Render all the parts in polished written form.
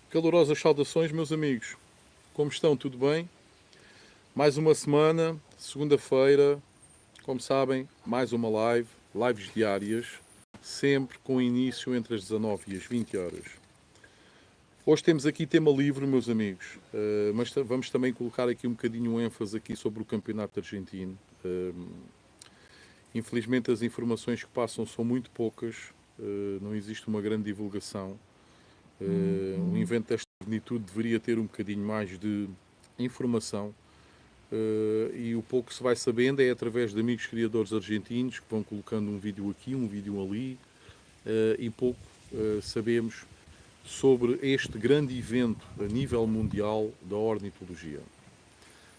Calorosas saudações, meus amigos. Como estão? Tudo bem? Mais uma semana, segunda-feira, como sabem, mais uma live, lives diárias, sempre com início entre as 19 e as 20 horas. Hoje temos aqui tema livre, meus amigos, mas vamos também colocar aqui um bocadinho um ênfase aqui sobre o campeonato argentino. Infelizmente as informações que passam são muito poucas, não existe uma grande divulgação. Um evento desta magnitude deveria ter um bocadinho mais de informação e o pouco que se vai sabendo é através de amigos criadores argentinos que vão colocando um vídeo aqui, um vídeo ali e pouco sabemos sobre este grande evento a nível mundial da ornitologia.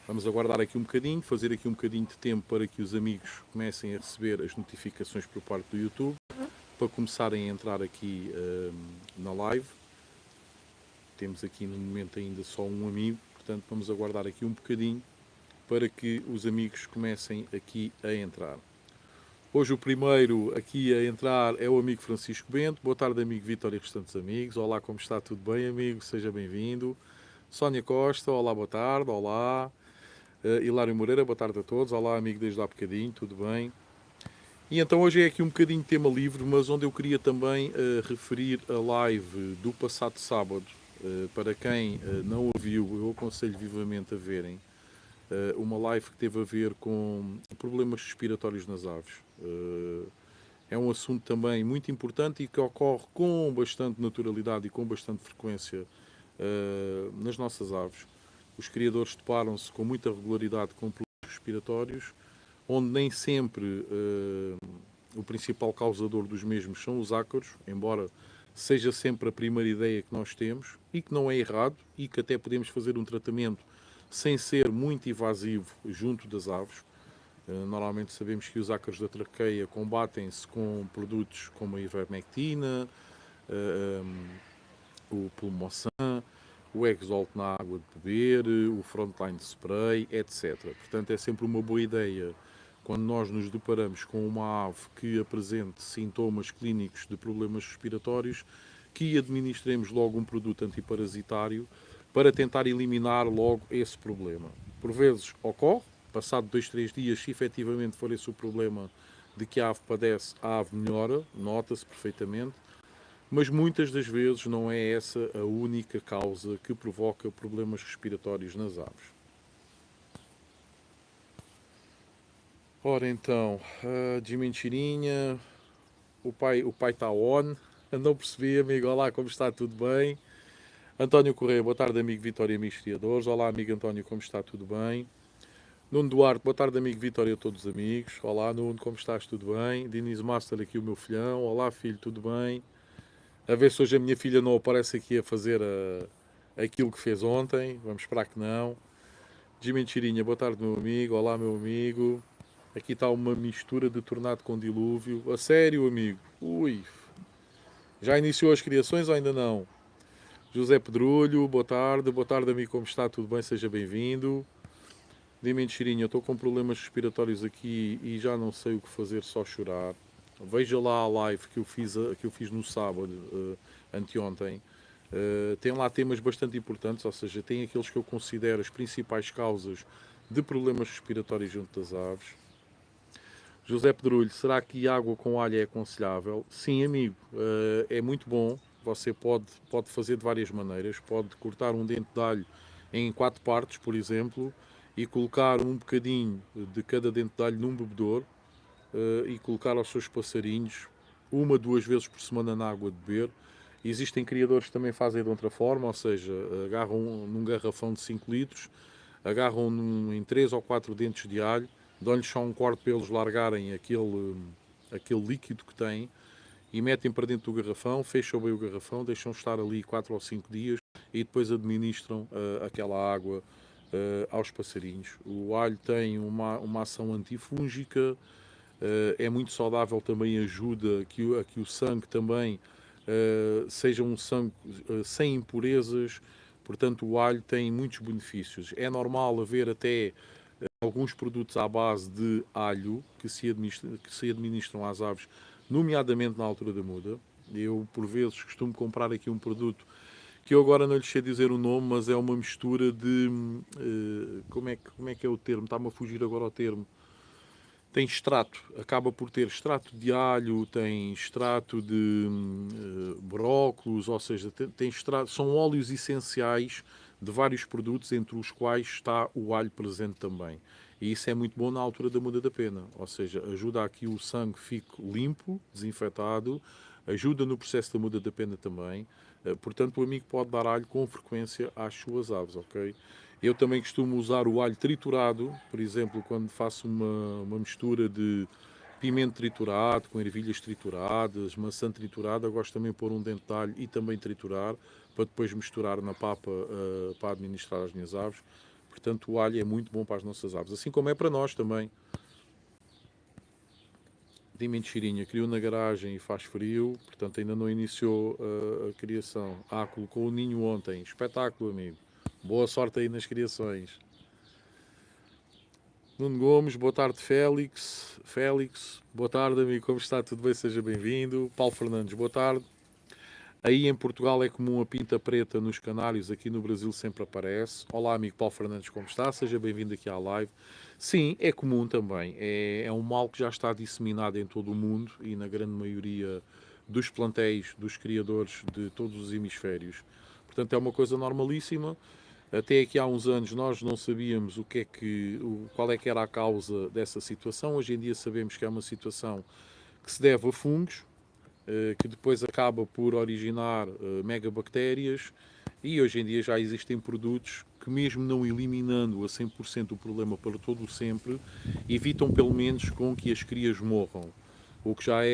Vamos aguardar aqui um bocadinho, fazer aqui um bocadinho de tempo para que os amigos comecem a receber as notificações por parte do YouTube, para começarem a entrar aqui na live. Temos aqui no momento ainda só um amigo, portanto vamos aguardar aqui um bocadinho para que os amigos comecem aqui a entrar. Hoje o primeiro aqui a entrar é o amigo Francisco Bento. Boa tarde, amigo Vítor e restantes amigos. Olá, como está? Tudo bem, amigo? Seja bem-vindo. Sónia Costa, olá, boa tarde. Olá. Hilário Moreira, boa tarde a todos. Olá, amigo, desde há bocadinho, tudo bem? E então hoje é aqui um bocadinho de tema livre, mas onde eu queria também referir a live do passado sábado. Para quem não a viu, eu aconselho vivamente a verem. Uma live que teve a ver com problemas respiratórios nas aves. É um assunto também muito importante e que ocorre com bastante naturalidade e com bastante frequência nas nossas aves. Os criadores deparam-se com muita regularidade com problemas respiratórios, onde nem sempre o principal causador dos mesmos são os ácaros, embora seja sempre a primeira ideia que nós temos, e que não é errado, e que até podemos fazer um tratamento sem ser muito invasivo junto das aves. Normalmente sabemos que os ácaros da traqueia combatem-se com produtos como a ivermectina, o pulmosan, o Exalt na água de beber, o Frontline Spray, etc. Portanto, é sempre uma boa ideia quando nós nos deparamos com uma ave que apresente sintomas clínicos de problemas respiratórios, que administremos logo um produto antiparasitário para tentar eliminar logo esse problema. Por vezes ocorre, passado 2, 3 dias, se efetivamente for esse o problema de que a ave padece, a ave melhora, nota-se perfeitamente, mas muitas das vezes não é essa a única causa que provoca problemas respiratórios nas aves. Ora então, de mentirinha, o pai está on, não percebi, amigo, olá, como está, tudo bem? António Correia, boa tarde, amigo Vitória e amigos criadores, olá, amigo António, como está, tudo bem? Nuno Duarte, boa tarde, amigo Vitória a todos os amigos, olá, Nuno, como estás, tudo bem? Diniz Master, aqui o meu filhão, olá, filho, tudo bem? A ver se hoje a minha filha não aparece aqui a fazer aquilo que fez ontem, vamos esperar que não. De mentirinha, boa tarde, meu amigo, olá, meu amigo. Aqui está uma mistura de tornado com dilúvio. A sério, amigo? Ui. Já iniciou as criações ou ainda não? José Pedrulho, boa tarde. Boa tarde, amigo, como está? Tudo bem? Seja bem-vindo. De mentirinha, estou com problemas respiratórios aqui e já não sei o que fazer, só chorar. Veja lá a live que eu fiz no sábado, anteontem. Tem lá temas bastante importantes, ou seja, tem aqueles que eu considero as principais causas de problemas respiratórios junto das aves. José Pedrulho, será que água com alho é aconselhável? Sim, amigo, é muito bom. Você pode fazer de várias maneiras. Pode cortar um dente de alho em 4 partes, por exemplo, e colocar um bocadinho de cada dente de alho num bebedor e colocar aos seus passarinhos 1, 2 vezes por semana na água de beber. Existem criadores que também fazem de outra forma, ou seja, agarram num garrafão de 5 litros, agarram em 3 ou 4 dentes de alho, dão-lhes só um corte para eles largarem aquele líquido que têm e metem para dentro do garrafão, fecham bem o garrafão, deixam estar ali 4 ou 5 dias e depois administram aquela água aos passarinhos. O alho tem uma ação antifúngica, é muito saudável, também ajuda a que o sangue também seja um sangue sem impurezas, portanto o alho tem muitos benefícios. É normal haver até alguns produtos à base de alho que se administram às aves, nomeadamente na altura da muda. Eu, por vezes, costumo comprar aqui um produto que eu agora não lhe sei dizer o nome, mas é uma mistura de. Como é que é o termo? Está-me a fugir agora o termo. Tem extrato, acaba por ter extrato de alho, tem extrato de brócolos, ou seja, tem extrato, são óleos essenciais de vários produtos, entre os quais está o alho presente também. E isso é muito bom na altura da muda da pena, ou seja, ajuda a que o sangue fique limpo, desinfetado, ajuda no processo da muda da pena também. Portanto, o amigo pode dar alho com frequência às suas aves, ok? Eu também costumo usar o alho triturado, por exemplo, quando faço uma mistura de pimento triturado, com ervilhas trituradas, maçã triturada, eu gosto também de pôr um dente de alho e também triturar, para depois misturar na papa para administrar as minhas aves. Portanto, o alho é muito bom para as nossas aves, assim como é para nós também. Tem mentirinha, criou na garagem e faz frio, portanto ainda não iniciou a criação. Colocou o ninho ontem. Espetáculo, amigo. Boa sorte aí nas criações. Nuno Gomes, boa tarde, Félix. Félix, boa tarde, amigo. Como está? Tudo bem? Seja bem-vindo. Paulo Fernandes, boa tarde. Aí em Portugal é comum a pinta preta nos canários, aqui no Brasil sempre aparece. Olá, amigo Paulo Fernandes, como está? Seja bem-vindo aqui à live. Sim, é comum também. É um mal que já está disseminado em todo o mundo e na grande maioria dos plantéis, dos criadores de todos os hemisférios. Portanto, é uma coisa normalíssima. Até aqui há uns anos nós não sabíamos qual é que era a causa dessa situação. Hoje em dia sabemos que é uma situação que se deve a fungos, que depois acaba por originar megabactérias, e hoje em dia já existem produtos que, mesmo não eliminando a 100% o problema para todo o sempre, evitam pelo menos com que as crias morram, o que já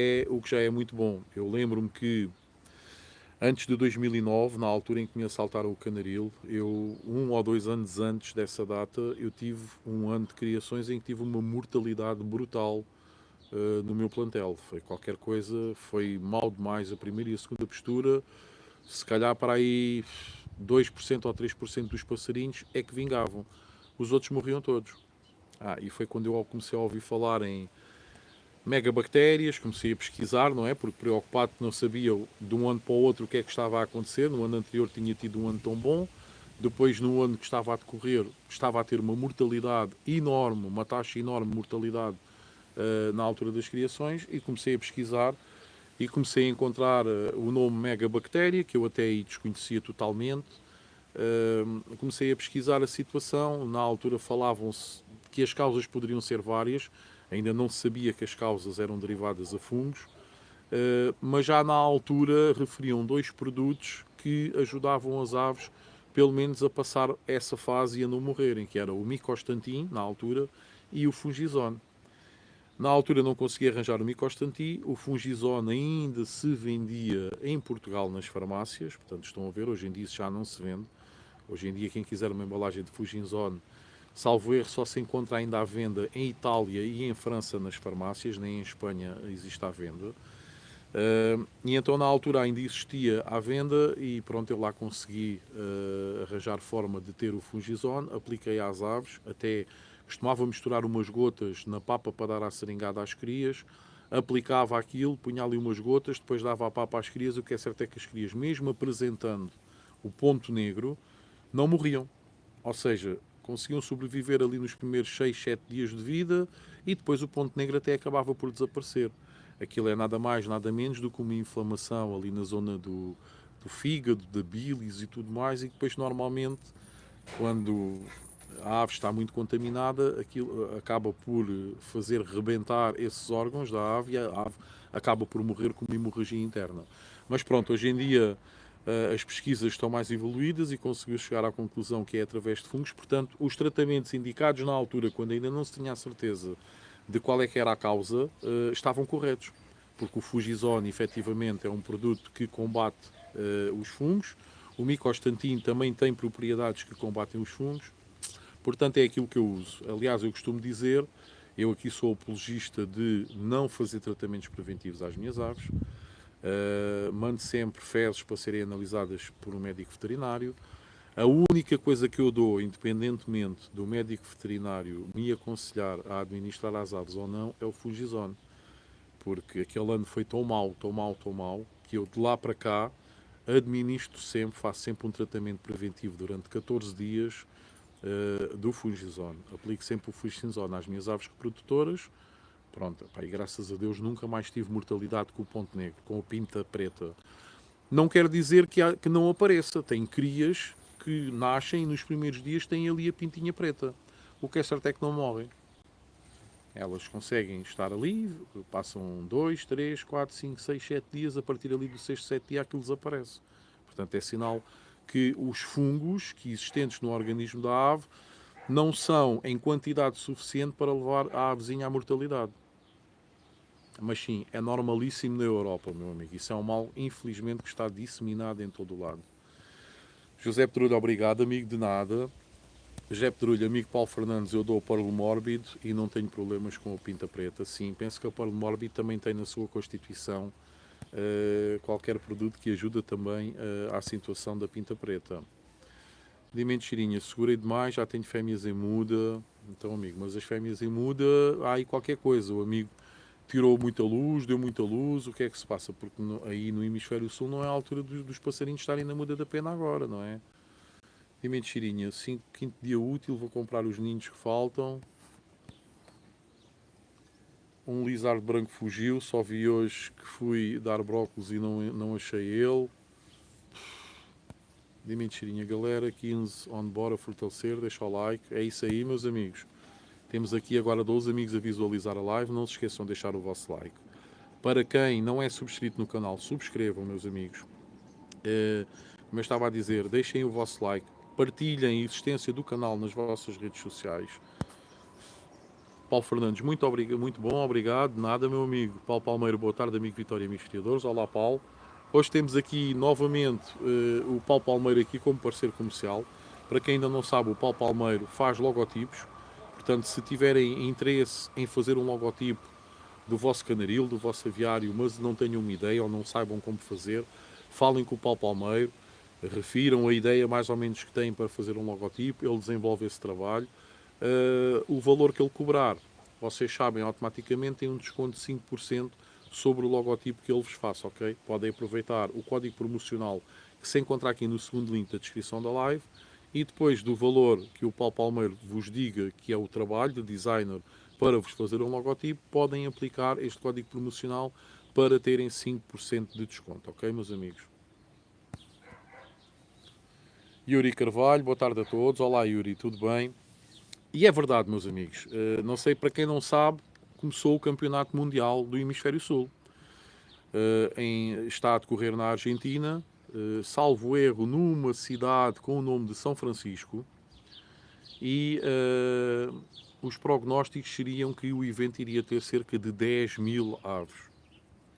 é muito bom. Eu lembro-me que antes de 2009, na altura em que me assaltaram o canaril, eu, 1 ou 2 anos antes dessa data, eu tive um ano de criações em que tive uma mortalidade brutal no meu plantel. Foi qualquer coisa, foi mal demais a primeira e a segunda postura. Se calhar para aí 2% ou 3% dos passarinhos é que vingavam. Os outros morriam todos. E foi quando eu comecei a ouvir falar em megabactérias, comecei a pesquisar, não é? Porque preocupado que não sabia de um ano para o outro o que é que estava a acontecer. No ano anterior tinha tido um ano tão bom. Depois, no ano que estava a decorrer, estava a ter uma mortalidade enorme, uma taxa enorme de mortalidade na altura das criações, e comecei a pesquisar e comecei a encontrar o nome megabactéria, que eu até aí desconhecia totalmente. Comecei a pesquisar a situação. Na altura falavam-se que as causas poderiam ser várias, ainda não se sabia que as causas eram derivadas a fungos, mas já na altura referiam 2 produtos que ajudavam as aves pelo menos a passar essa fase e a não morrerem, que era o micostantin, na altura, e o fungizone. Na altura não conseguia arranjar o micostantin, o fungizone ainda se vendia em Portugal nas farmácias, portanto estão a ver, hoje em dia isso já não se vende. Hoje em dia quem quiser uma embalagem de fungizone, salvo erro, só se encontra ainda à venda em Itália e em França nas farmácias, nem em Espanha existe à venda. E então na altura ainda existia à venda e pronto, eu lá consegui arranjar forma de ter o fungizone, apliquei às aves, até costumava misturar umas gotas na papa para dar à seringada às crias, aplicava aquilo, punha ali umas gotas, depois dava a papa às crias. O que é certo é que as crias, mesmo apresentando o ponto negro, não morriam. Ou seja, conseguiam sobreviver ali nos primeiros 6, 7 dias de vida e depois o ponto negro até acabava por desaparecer. Aquilo é nada mais, nada menos do que uma inflamação ali na zona do fígado, da bilis e tudo mais, e depois normalmente, quando a ave está muito contaminada, aquilo acaba por fazer rebentar esses órgãos da ave e a ave acaba por morrer com uma hemorragia interna. Mas pronto, hoje em dia as pesquisas estão mais evoluídas e conseguiu chegar à conclusão que é através de fungos. Portanto, os tratamentos indicados na altura, quando ainda não se tinha a certeza de qual é que era a causa, estavam corretos. Porque o fungizone, efetivamente, é um produto que combate os fungos. O micostantin também tem propriedades que combatem os fungos. Portanto, é aquilo que eu uso. Aliás, eu costumo dizer, eu aqui sou apologista de não fazer tratamentos preventivos às minhas aves. Mando sempre fezes para serem analisadas por um médico veterinário. A única coisa que eu dou, independentemente do médico veterinário me aconselhar a administrar às aves ou não, é o fungizone. Porque aquele ano foi tão mau, tão mau, tão mau, que eu de lá para cá administro sempre, faço sempre um tratamento preventivo durante 14 dias do Fungizone. Aplico sempre o Fungizone às minhas aves reprodutoras. Pronto, pá, e graças a Deus nunca mais tive mortalidade com o ponto negro, com a pinta preta. Não quer dizer que não apareça. Tem crias que nascem e nos primeiros dias têm ali a pintinha preta. O que é certo é que não morrem. Elas conseguem estar ali, passam 2, 3, 4, 5, 6, 7 dias, a partir ali do 6º, 7º dia aquilo desaparece. Portanto, é sinal que os fungos que existentes no organismo da ave não são em quantidade suficiente para levar a avezinha à mortalidade. Mas sim, é normalíssimo na Europa, meu amigo. Isso é um mal, infelizmente, que está disseminado em todo o lado. José Pedrulho, obrigado, amigo, de nada. José Pedrulho, amigo Paulo Fernandes, eu dou o Parlo Mórbido e não tenho problemas com a pinta preta. Sim, penso que o Parlo Mórbido também tem na sua constituição qualquer produto que ajuda também à situação da pinta preta. Dimento Xirinha, segurei demais, já tenho fêmeas em muda. Então, amigo, mas as fêmeas em muda, há aí qualquer coisa. O amigo tirou muita luz, deu muita luz, o que é que se passa? Porque aí no hemisfério sul não é a altura dos passarinhos estarem na muda da pena agora, não é? E mentirinha, 5º dia útil, vou comprar os ninhos que faltam. Um lizardo branco fugiu, só vi hoje que fui dar brócolis e não achei ele. De mentirinha, galera, 15 on board a fortalecer, deixa o like. É isso aí, meus amigos. Temos aqui agora 12 amigos a visualizar a live, não se esqueçam de deixar o vosso like. Para quem não é subscrito no canal, subscrevam, meus amigos. Como eu estava a dizer, deixem o vosso like, partilhem a existência do canal nas vossas redes sociais. Paulo Fernandes, muito bom, obrigado. Nada, meu amigo. Paulo Palmeiro, boa tarde, amigo Vitória, amigos criadores. Olá, Paulo. Hoje temos aqui novamente o Paulo Palmeiro aqui como parceiro comercial. Para quem ainda não sabe, o Paulo Palmeiro faz logotipos. Portanto, se tiverem interesse em fazer um logotipo do vosso canaril, do vosso aviário, mas não tenham uma ideia ou não saibam como fazer, falem com o Paulo Palmeiro, refiram a ideia mais ou menos que têm para fazer um logotipo, ele desenvolve esse trabalho. O valor que ele cobrar, vocês sabem, automaticamente tem um desconto de 5% sobre o logotipo que ele vos faça, ok? Podem aproveitar o código promocional que se encontra aqui no segundo link da descrição da live e depois do valor que o Paulo Palmeiro vos diga que é o trabalho de designer para vos fazer um logotipo, podem aplicar este código promocional para terem 5% de desconto, ok, meus amigos? Yuri Carvalho, boa tarde a todos. Olá, Yuri, tudo bem? E é verdade, meus amigos, não sei, para quem não sabe, começou o Campeonato Mundial do Hemisfério Sul. Está a decorrer na Argentina, salvo erro, numa cidade com o nome de São Francisco, e os prognósticos seriam que o evento iria ter cerca de 10 mil aves.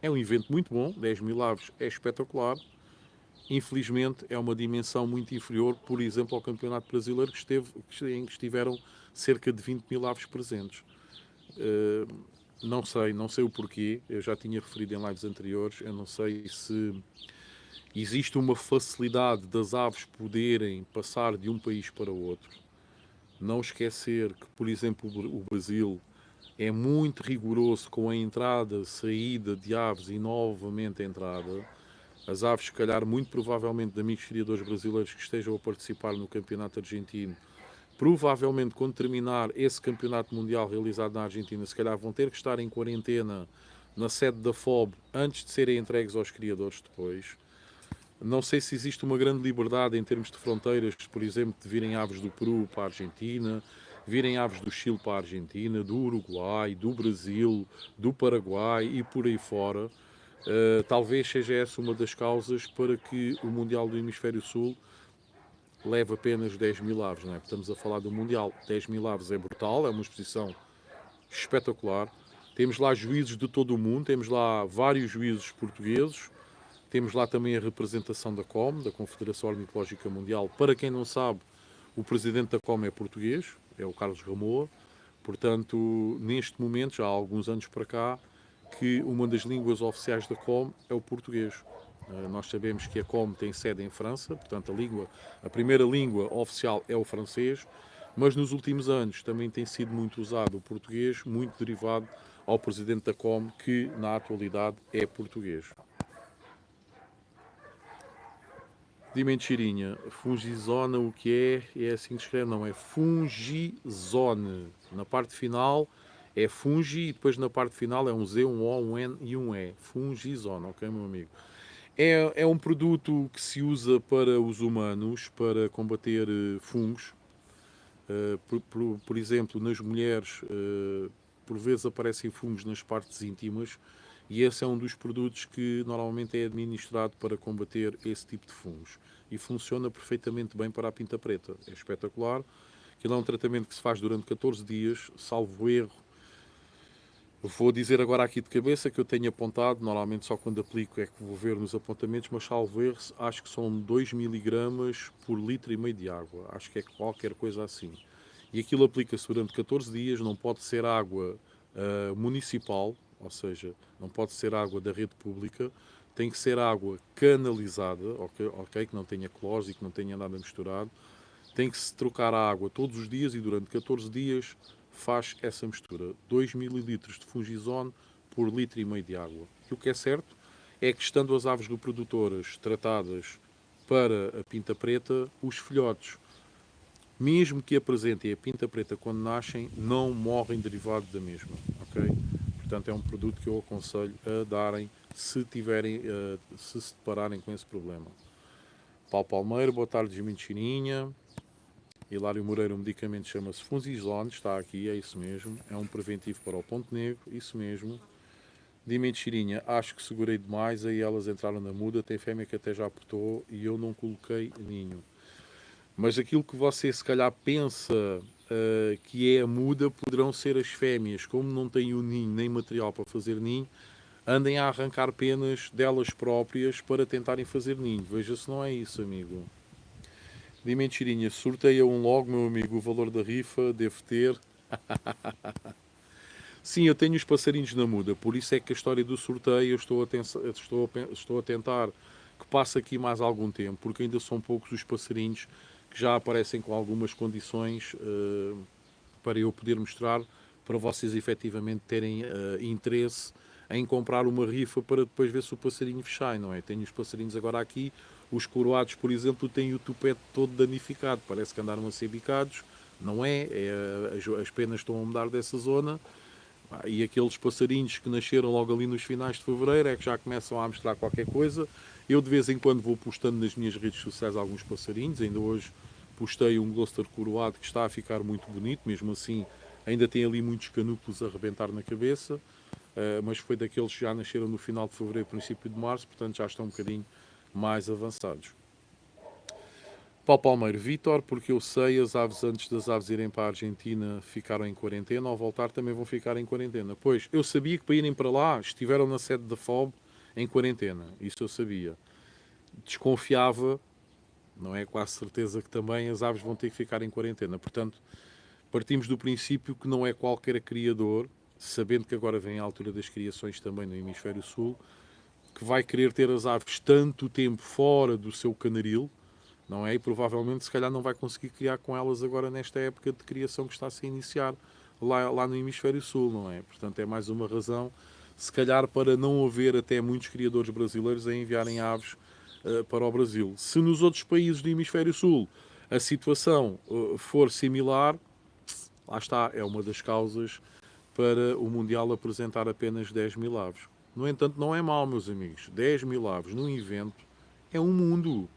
É um evento muito bom, 10 mil aves é espetacular. Infelizmente é uma dimensão muito inferior, por exemplo, ao Campeonato Brasileiro, em que estiveram cerca de 20 mil aves presentes. Não sei o porquê, eu já tinha referido em lives anteriores, eu não sei se existe uma facilidade das aves poderem passar de um país para o outro. Não esquecer que, por exemplo, o Brasil é muito rigoroso com a entrada, saída de aves e novamente a entrada. As aves, se calhar, muito provavelmente de amigos criadores brasileiros que estejam a participar no campeonato argentino, provavelmente quando terminar esse campeonato mundial realizado na Argentina, se calhar vão ter que estar em quarentena na sede da FOB antes de serem entregues aos criadores depois. Não sei se existe uma grande liberdade em termos de fronteiras, por exemplo, de virem aves do Peru para a Argentina, virem aves do Chile para a Argentina, do Uruguai, do Brasil, do Paraguai e por aí fora. Talvez seja essa uma das causas para que o Mundial do Hemisfério Sul leve apenas 10 mil aves, não é? Estamos a falar do Mundial. 10 mil aves é brutal, é uma exposição espetacular. Temos lá juízes de todo o mundo, temos lá vários juízes portugueses, temos lá também a representação da COM, da Confederação Ornitológica Mundial. Para quem não sabe, o presidente da COM é português, é o Carlos Ramoa. Portanto, neste momento, já há alguns anos para cá, que uma das línguas oficiais da COM é o português. Nós sabemos que a COM tem sede em França, portanto a primeira língua oficial é o francês, mas nos últimos anos também tem sido muito usado o português, muito derivado ao presidente da COM, que na atualidade é português. De mentirinha, fungizona o que é assim que se escreve, não, é fungizone. Na parte final é fungi e depois na parte final é um Z, um O, um N e um E. Fungizone, ok, meu amigo? É um produto que se usa para os humanos para combater fungos. Por exemplo, nas mulheres, por vezes aparecem fungos nas partes íntimas e esse é um dos produtos que normalmente é administrado para combater esse tipo de fungos. E funciona perfeitamente bem para a pinta preta. É espetacular. Aquilo é um tratamento que se faz durante 14 dias, salvo erro. Vou dizer agora aqui de cabeça que eu tenho apontado, normalmente só quando aplico é que vou ver nos apontamentos, mas salvo erro, acho que são 2 miligramas por litro e meio de água. Acho que é qualquer coisa assim. E aquilo aplica-se durante 14 dias, não pode ser água municipal, ou seja, não pode ser água da rede pública, tem que ser água canalizada, ok, que não tenha clores e que não tenha nada misturado. Tem que se trocar a água todos os dias e durante 14 dias faz essa mistura. 2 mililitros de fungizone por litro e meio de água. E o que é certo é que, estando as aves reprodutoras tratadas para a pinta preta, os filhotes, mesmo que apresentem a pinta preta quando nascem, não morrem derivado da mesma, ok? Portanto, é um produto que eu aconselho a darem se tiverem, se depararem com esse problema. Paulo Palmeiro, boa tarde, Mentirinha. Hilário Moreira, o medicamento chama-se Fungizone, está aqui, é isso mesmo. É um preventivo para o ponto negro, isso mesmo. Dime Chirinha, acho que segurei demais, aí elas entraram na muda, tem fêmea que até já apertou e eu não coloquei ninho. Mas aquilo que você se calhar pensa que é a muda, poderão ser as fêmeas. Como não têm o ninho nem material para fazer ninho, andem a arrancar penas delas próprias para tentarem fazer ninho. Veja se não é isso, amigo. De mentirinha, sorteia um logo, meu amigo, o valor da rifa, devo ter. Sim, eu tenho os passarinhos na muda, por isso é que a história do sorteio eu estou a tentar que passe aqui mais algum tempo, porque ainda são poucos os passarinhos que já aparecem com algumas condições para eu poder mostrar, para vocês efetivamente terem interesse em comprar uma rifa para depois ver se o passarinho fechar, não é? Tenho os passarinhos agora aqui, os coroados, por exemplo, têm o tupete todo danificado, parece que andaram a ser bicados, não é? As penas estão a mudar dessa zona. E aqueles passarinhos que nasceram logo ali nos finais de fevereiro é que já começam a mostrar qualquer coisa. Eu de vez em quando vou postando nas minhas redes sociais alguns passarinhos. Ainda hoje postei um Gloucester coroado que está a ficar muito bonito, mesmo assim ainda tem ali muitos canúculos a arrebentar na cabeça, mas foi daqueles que já nasceram no final de fevereiro, princípio de março, portanto já estão um bocadinho mais avançados. Paulo Palmeiro, Vítor, porque eu sei, as aves antes das aves irem para a Argentina ficaram em quarentena, ao voltar também vão ficar em quarentena. Pois, eu sabia que para irem para lá estiveram na sede da FOB em quarentena, isso eu sabia. Desconfiava, não é quase certeza que também as aves vão ter que ficar em quarentena. Portanto, partimos do princípio que não é qualquer criador, sabendo que agora vem a altura das criações também no Hemisfério Sul, que vai querer ter as aves tanto tempo fora do seu canaril, não é? E provavelmente, se calhar, não vai conseguir criar com elas agora nesta época de criação que está a se iniciar lá no Hemisfério Sul, não é? Portanto, é mais uma razão, se calhar, para não haver até muitos criadores brasileiros a enviarem aves para o Brasil. Se nos outros países do Hemisfério Sul a situação for similar, lá está, é uma das causas para o Mundial apresentar apenas 10 mil aves. No entanto, não é mau, meus amigos. 10 mil aves num evento é um mundo.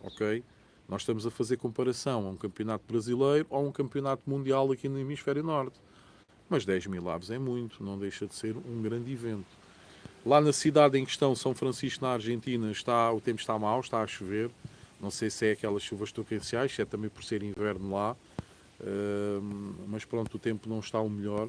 Ok? Nós estamos a fazer comparação a um campeonato brasileiro ou a um campeonato mundial aqui no Hemisfério Norte. Mas 10 mil aves é muito, não deixa de ser um grande evento. Lá na cidade em questão, São Francisco, na Argentina, o tempo está mau, está a chover. Não sei se é aquelas chuvas torrenciais, se é também por ser inverno lá. Mas pronto, o tempo não está o melhor.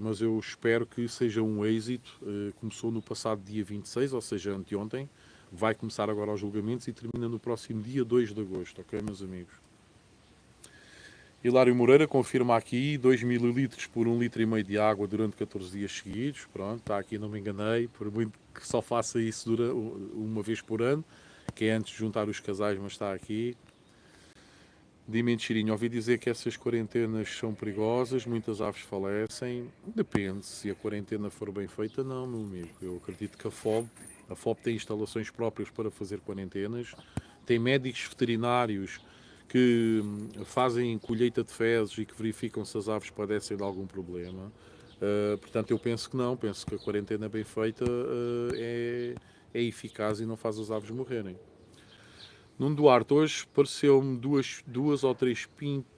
Mas eu espero que seja um êxito. Começou no passado dia 26, ou seja, anteontem. Vai começar agora os julgamentos e termina no próximo dia 2 de agosto, ok, meus amigos? Hilário Moreira confirma aqui 2 mililitros por 1,5 litro de água durante 14 dias seguidos. Pronto, está aqui, não me enganei. Por muito que só faça isso uma vez por ano, que é antes de juntar os casais, mas está aqui. Dime Cheirinho, ouvi dizer que essas quarentenas são perigosas, muitas aves falecem. Depende, se a quarentena for bem feita, não, meu amigo. Eu acredito que a FOB A FOP tem instalações próprias para fazer quarentenas, tem médicos veterinários que fazem colheita de fezes e que verificam se as aves padecem de algum problema. Portanto, eu penso que não, penso que a quarentena bem feita é eficaz e não faz as aves morrerem. Nuno Duarte, hoje pareceu-me duas ou três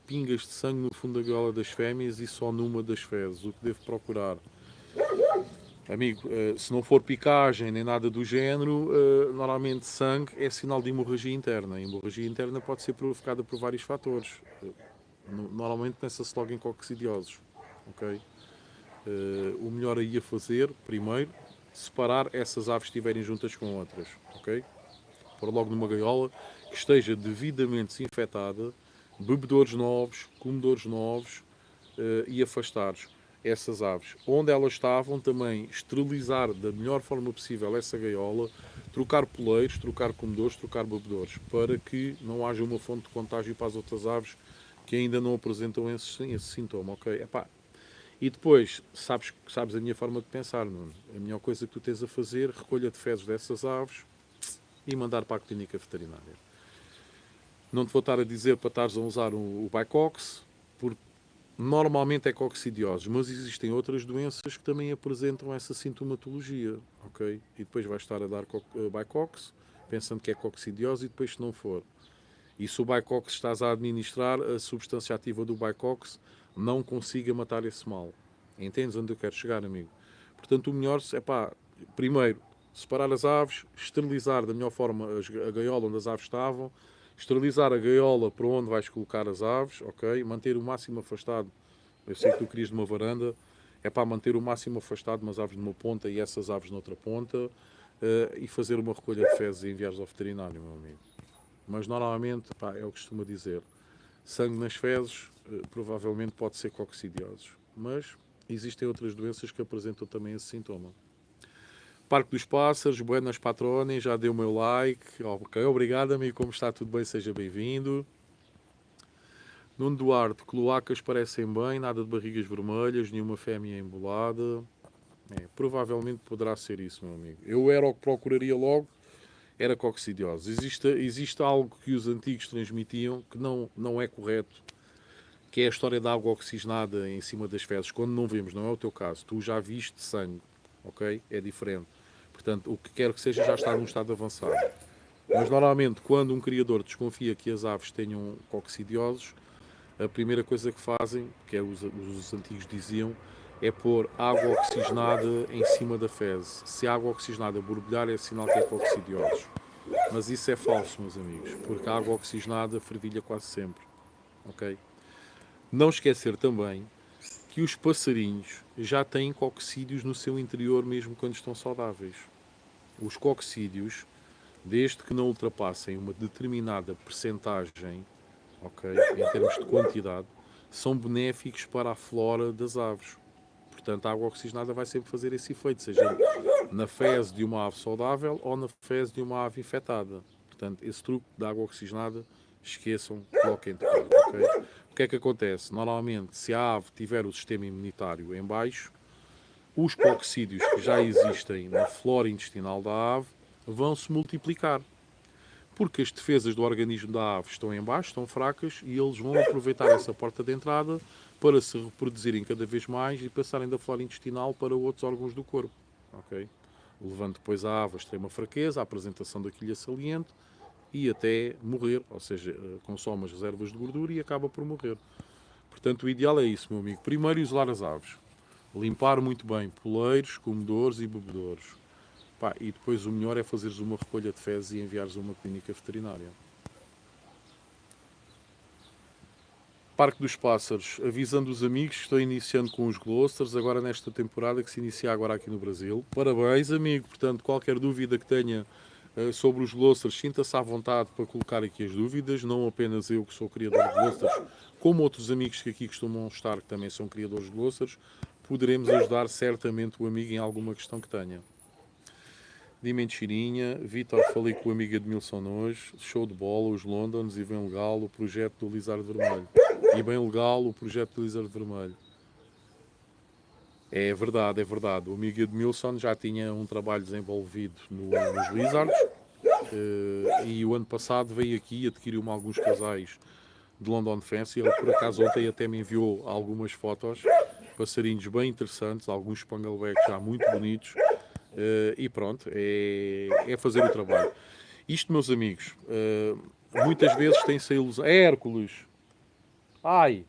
pingas de sangue no fundo da gaiola das fêmeas e só numa das fezes. O que devo procurar? Amigo, se não for picagem nem nada do género, normalmente sangue é sinal de hemorragia interna. A hemorragia interna pode ser provocada por vários fatores. Normalmente pensa-se logo em coccidiosos. Okay? O melhor aí a fazer, primeiro, separar essas aves que estiverem juntas com outras. Okay? Pôr logo numa gaiola que esteja devidamente desinfetada, bebedouros novos, comedores novos e afastar essas aves. Onde elas estavam, também esterilizar da melhor forma possível essa gaiola, trocar poleiros, trocar comedores, trocar bebedouros, para que não haja uma fonte de contágio para as outras aves que ainda não apresentam esse sintoma, ok? Epá. E depois, sabes a minha forma de pensar, Nuno. A melhor coisa que tu tens a fazer, recolha de fezes dessas aves e mandar para a clínica veterinária. Não te vou estar a dizer para estares a usar o Bicox, porque normalmente é coccidiose, mas existem outras doenças que também apresentam essa sintomatologia, ok? E depois vais estar a dar Bicox, pensando que é coccidiose, e depois se não for. E se o Bicox estás a administrar, a substância ativa do Bicox não consiga matar esse mal. Entendes onde eu quero chegar, amigo? Portanto, o melhor é, primeiro, separar as aves, esterilizar da melhor forma a gaiola onde as aves estavam, esterilizar a gaiola para onde vais colocar as aves, ok? Manter o máximo afastado. Eu sei que tu querias de uma varanda, é para manter o máximo afastado umas aves numa ponta e essas aves noutra ponta, e fazer uma recolha de fezes e enviares ao veterinário, meu amigo. Mas normalmente, é o que costumo dizer, sangue nas fezes provavelmente pode ser coccidiosos, mas existem outras doenças que apresentam também esse sintoma. Parque dos Pássaros, buenas patrones, já deu o meu like. Ok, obrigado, amigo. Como está? Tudo bem? Seja bem-vindo. Nuno Duarte, cloacas parecem bem, nada de barrigas vermelhas, nenhuma fêmea embolada. Provavelmente poderá ser isso, meu amigo. Eu era o que procuraria logo, era coccidiose. Existe algo que os antigos transmitiam que não é correto, que é a história da água oxigenada em cima das fezes, quando não vemos, não é o teu caso. Tu já viste sangue, ok? É diferente. Portanto, o que quer que seja já está num estado avançado. Mas normalmente, quando um criador desconfia que as aves tenham coccidiosos, a primeira coisa que fazem, que é os antigos diziam, é pôr água oxigenada em cima da fezes. Se a água oxigenada borbulhar, é sinal que é coccidiosos. Mas isso é falso, meus amigos, porque a água oxigenada fervilha quase sempre. Ok? Não esquecer também que os passarinhos já têm coccídeos no seu interior mesmo quando estão saudáveis. Os coccídeos, desde que não ultrapassem uma determinada percentagem, ok, em termos de quantidade, são benéficos para a flora das aves. Portanto, a água oxigenada vai sempre fazer esse efeito, seja na fezes de uma ave saudável ou na fezes de uma ave infectada. Portanto, esse truque da água oxigenada, esqueçam, coloquem de parte, ok? O que é que acontece? Normalmente, se a ave tiver o sistema imunitário em baixo, os coccídeos que já existem na flora intestinal da ave vão se multiplicar. Porque as defesas do organismo da ave estão em baixo, estão fracas, e eles vão aproveitar essa porta de entrada para se reproduzirem cada vez mais e passarem da flora intestinal para outros órgãos do corpo. Okay? Levando depois a ave a extrema fraqueza, a apresentação da quilha saliente e até morrer, ou seja, consome as reservas de gordura e acaba por morrer. Portanto, o ideal é isso, meu amigo. Primeiro, isolar as aves. Limpar muito bem poleiros, comedores e bebedouros. E depois o melhor é fazeres uma recolha de fezes e enviares a uma clínica veterinária. Parque dos Pássaros, avisando os amigos que estou iniciando com os Glosters, agora nesta temporada que se inicia agora aqui no Brasil. Parabéns, amigo. Portanto, qualquer dúvida que tenha sobre os Glosters, sinta-se à vontade para colocar aqui as dúvidas. Não apenas eu que sou criador de Glosters, como outros amigos que aqui costumam estar, que também são criadores de Glosters, poderemos ajudar certamente o amigo em alguma questão que tenha. De mentirinha, Vitor, falei com o amigo Edmilson hoje, show de bola, os Londons, e bem legal o projeto do Lizardo Vermelho. E bem legal o projeto do Lizardo Vermelho. É verdade, é verdade. O amigo Edmilson já tinha um trabalho desenvolvido nos Lizards, e o ano passado veio aqui e adquiriu-me alguns casais de London Fence. Ele, por acaso, ontem até me enviou algumas fotos, passarinhos bem interessantes, alguns spanglebacks já muito bonitos. E pronto, é fazer o trabalho. Isto, meus amigos, muitas vezes tem-se a ilusão. É Hércules! Ai!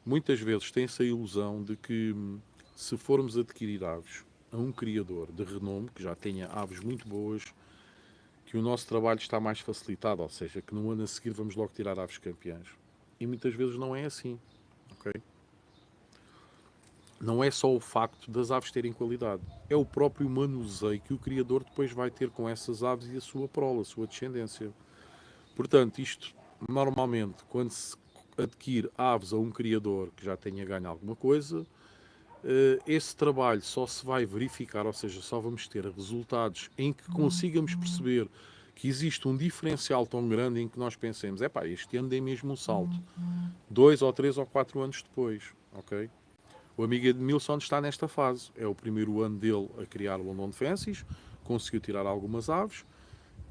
Muitas vezes tem-se a ilusão de que, se formos adquirir aves a um criador de renome, que já tenha aves muito boas, que o nosso trabalho está mais facilitado, ou seja, que no ano a seguir vamos logo tirar aves campeãs. E muitas vezes não é assim, ok? Não é só o facto das aves terem qualidade, é o próprio manuseio que o criador depois vai ter com essas aves e a sua prole, a sua descendência. Portanto, isto normalmente, quando se adquire aves a um criador que já tenha ganho alguma coisa, esse trabalho só se vai verificar, ou seja, só vamos ter resultados em que consigamos perceber que existe um diferencial tão grande em que nós pensemos, epá, este ano dei mesmo um salto, 2 ou 3 ou 4 anos depois, ok? O amigo Edmilson está nesta fase, é o primeiro ano dele a criar o London Fancies, conseguiu tirar algumas aves,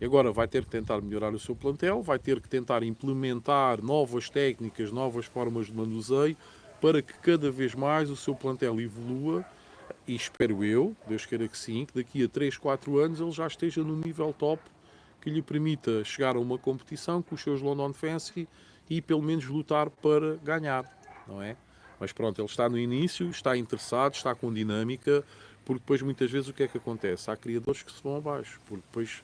e agora vai ter que tentar melhorar o seu plantel, vai ter que tentar implementar novas técnicas, novas formas de manuseio, para que cada vez mais o seu plantel evolua, e espero eu, Deus queira que sim, que daqui a 3, 4 anos ele já esteja no nível top que lhe permita chegar a uma competição com os seus London Fancy e pelo menos lutar para ganhar, não é? Mas pronto, ele está no início, está interessado, está com dinâmica, porque depois muitas vezes o que é que acontece? Há criadores que se vão abaixo, porque depois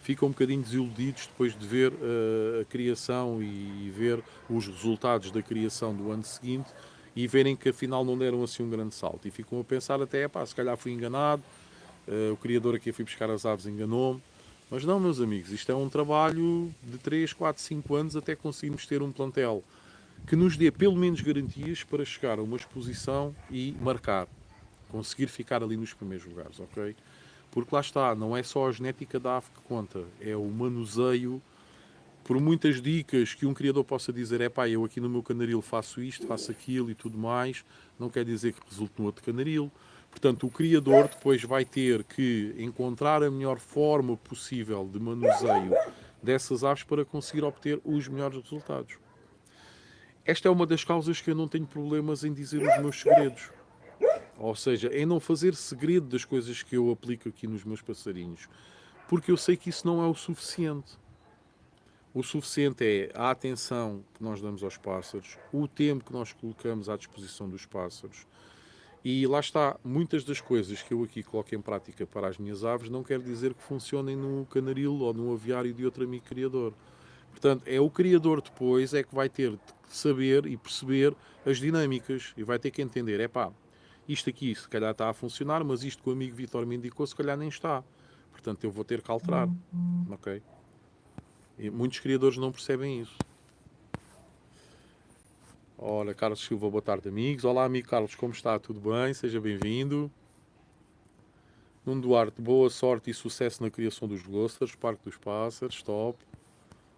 ficam um bocadinho desiludidos depois de ver a criação e ver os resultados da criação do ano seguinte e verem que afinal não deram assim um grande salto. E ficam a pensar até, pá, se calhar fui enganado, o criador aqui fui buscar as aves enganou-me. Mas não, meus amigos, isto é um trabalho de 3, 4, 5 anos até conseguirmos ter um plantel que nos dê pelo menos garantias para chegar a uma exposição e marcar, conseguir ficar ali nos primeiros lugares, ok? Porque lá está, não é só a genética da ave que conta, é o manuseio. Por muitas dicas que um criador possa dizer, é pá, eu aqui no meu canaril faço isto, faço aquilo e tudo mais, não quer dizer que resulte no outro canaril. Portanto, o criador depois vai ter que encontrar a melhor forma possível de manuseio dessas aves para conseguir obter os melhores resultados. Esta é uma das causas que eu não tenho problemas em dizer os meus segredos. Ou seja, em não fazer segredo das coisas que eu aplico aqui nos meus passarinhos. Porque eu sei que isso não é o suficiente. O suficiente é a atenção que nós damos aos pássaros, o tempo que nós colocamos à disposição dos pássaros. E lá está, muitas das coisas que eu aqui coloco em prática para as minhas aves não quer dizer que funcionem no canaril ou no aviário de outro amigo criador. Portanto, é o criador depois é que vai ter de saber e perceber as dinâmicas e vai ter que entender, é pá, isto aqui se calhar está a funcionar, mas isto que o amigo Vitor me indicou se calhar nem está. Portanto, eu vou ter que alterar, ok? E muitos criadores não percebem isso. Ora, Carlos Silva, boa tarde, amigos. Olá, amigo Carlos, como está? Tudo bem? Seja bem-vindo. Nuno Duarte, boa sorte e sucesso na criação dos Glosters, Parque dos Pássaros, top.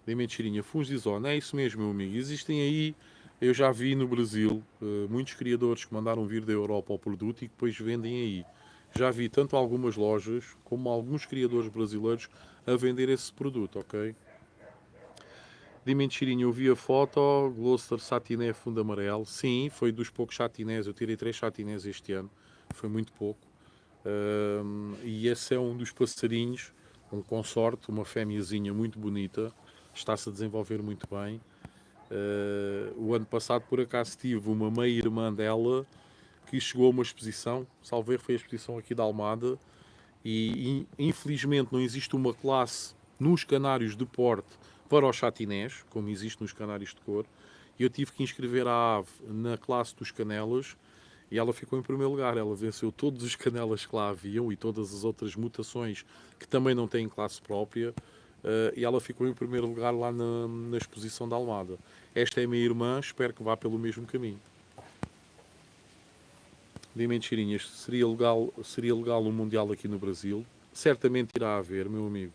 De mentirinha, Fungizone, é isso mesmo, meu amigo. Existem aí, eu já vi no Brasil, muitos criadores que mandaram vir da Europa o produto e que depois vendem aí. Já vi tanto algumas lojas como alguns criadores brasileiros a vender esse produto, ok? De mentirinha, eu vi a foto, Gloster Satiné fundo amarelo. Sim, foi dos poucos chatinés, eu tirei 3 chatinés este ano, foi muito pouco. E esse é um dos passarinhos, um consorte, uma fêmeazinha muito bonita, está-se a desenvolver muito bem. O ano passado, por acaso, tive uma meia-irmã dela que chegou a uma exposição, salvo erro, foi a exposição aqui da Almada, e infelizmente não existe uma classe nos canários de porte para os chatinés, como existe nos canários de cor, e eu tive que inscrever a ave na classe dos canelas e ela ficou em primeiro lugar. Ela venceu todos os canelas que lá haviam e todas as outras mutações que também não têm classe própria, e ela ficou em primeiro lugar lá na exposição da Almada. Esta é a minha irmã, espero que vá pelo mesmo caminho. De mentirinhas, seria legal um Mundial aqui no Brasil? Certamente irá haver, meu amigo.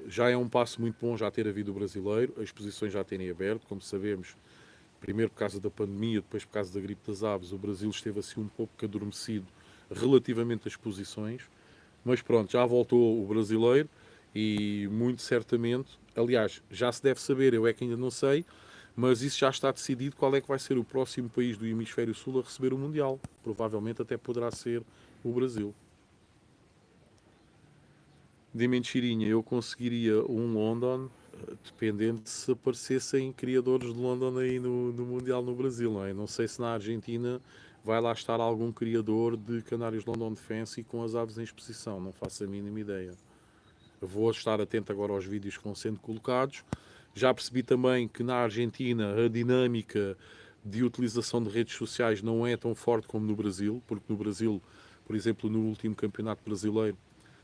Já é um passo muito bom já ter havido o brasileiro, as exposições já terem aberto, como sabemos, Primeiro por causa da pandemia, depois por causa da gripe das aves, o Brasil esteve assim um pouco adormecido relativamente às exposições, mas pronto, já voltou o brasileiro e muito certamente, aliás, já se deve saber, eu é que ainda não sei, mas isso já está decidido qual é que vai ser o próximo país do Hemisfério Sul a receber o Mundial. Provavelmente até poderá ser o Brasil. De mentirinha, eu conseguiria um London, dependendo de se aparecessem criadores de London aí no Mundial no Brasil, não é? Não sei se na Argentina vai lá estar algum criador de canários London Defense com as aves em exposição, não faço a mínima ideia. Eu vou estar atento agora aos vídeos que vão sendo colocados. Já percebi também que na Argentina a dinâmica de utilização de redes sociais não é tão forte como no Brasil, porque no Brasil, por exemplo, no último campeonato brasileiro,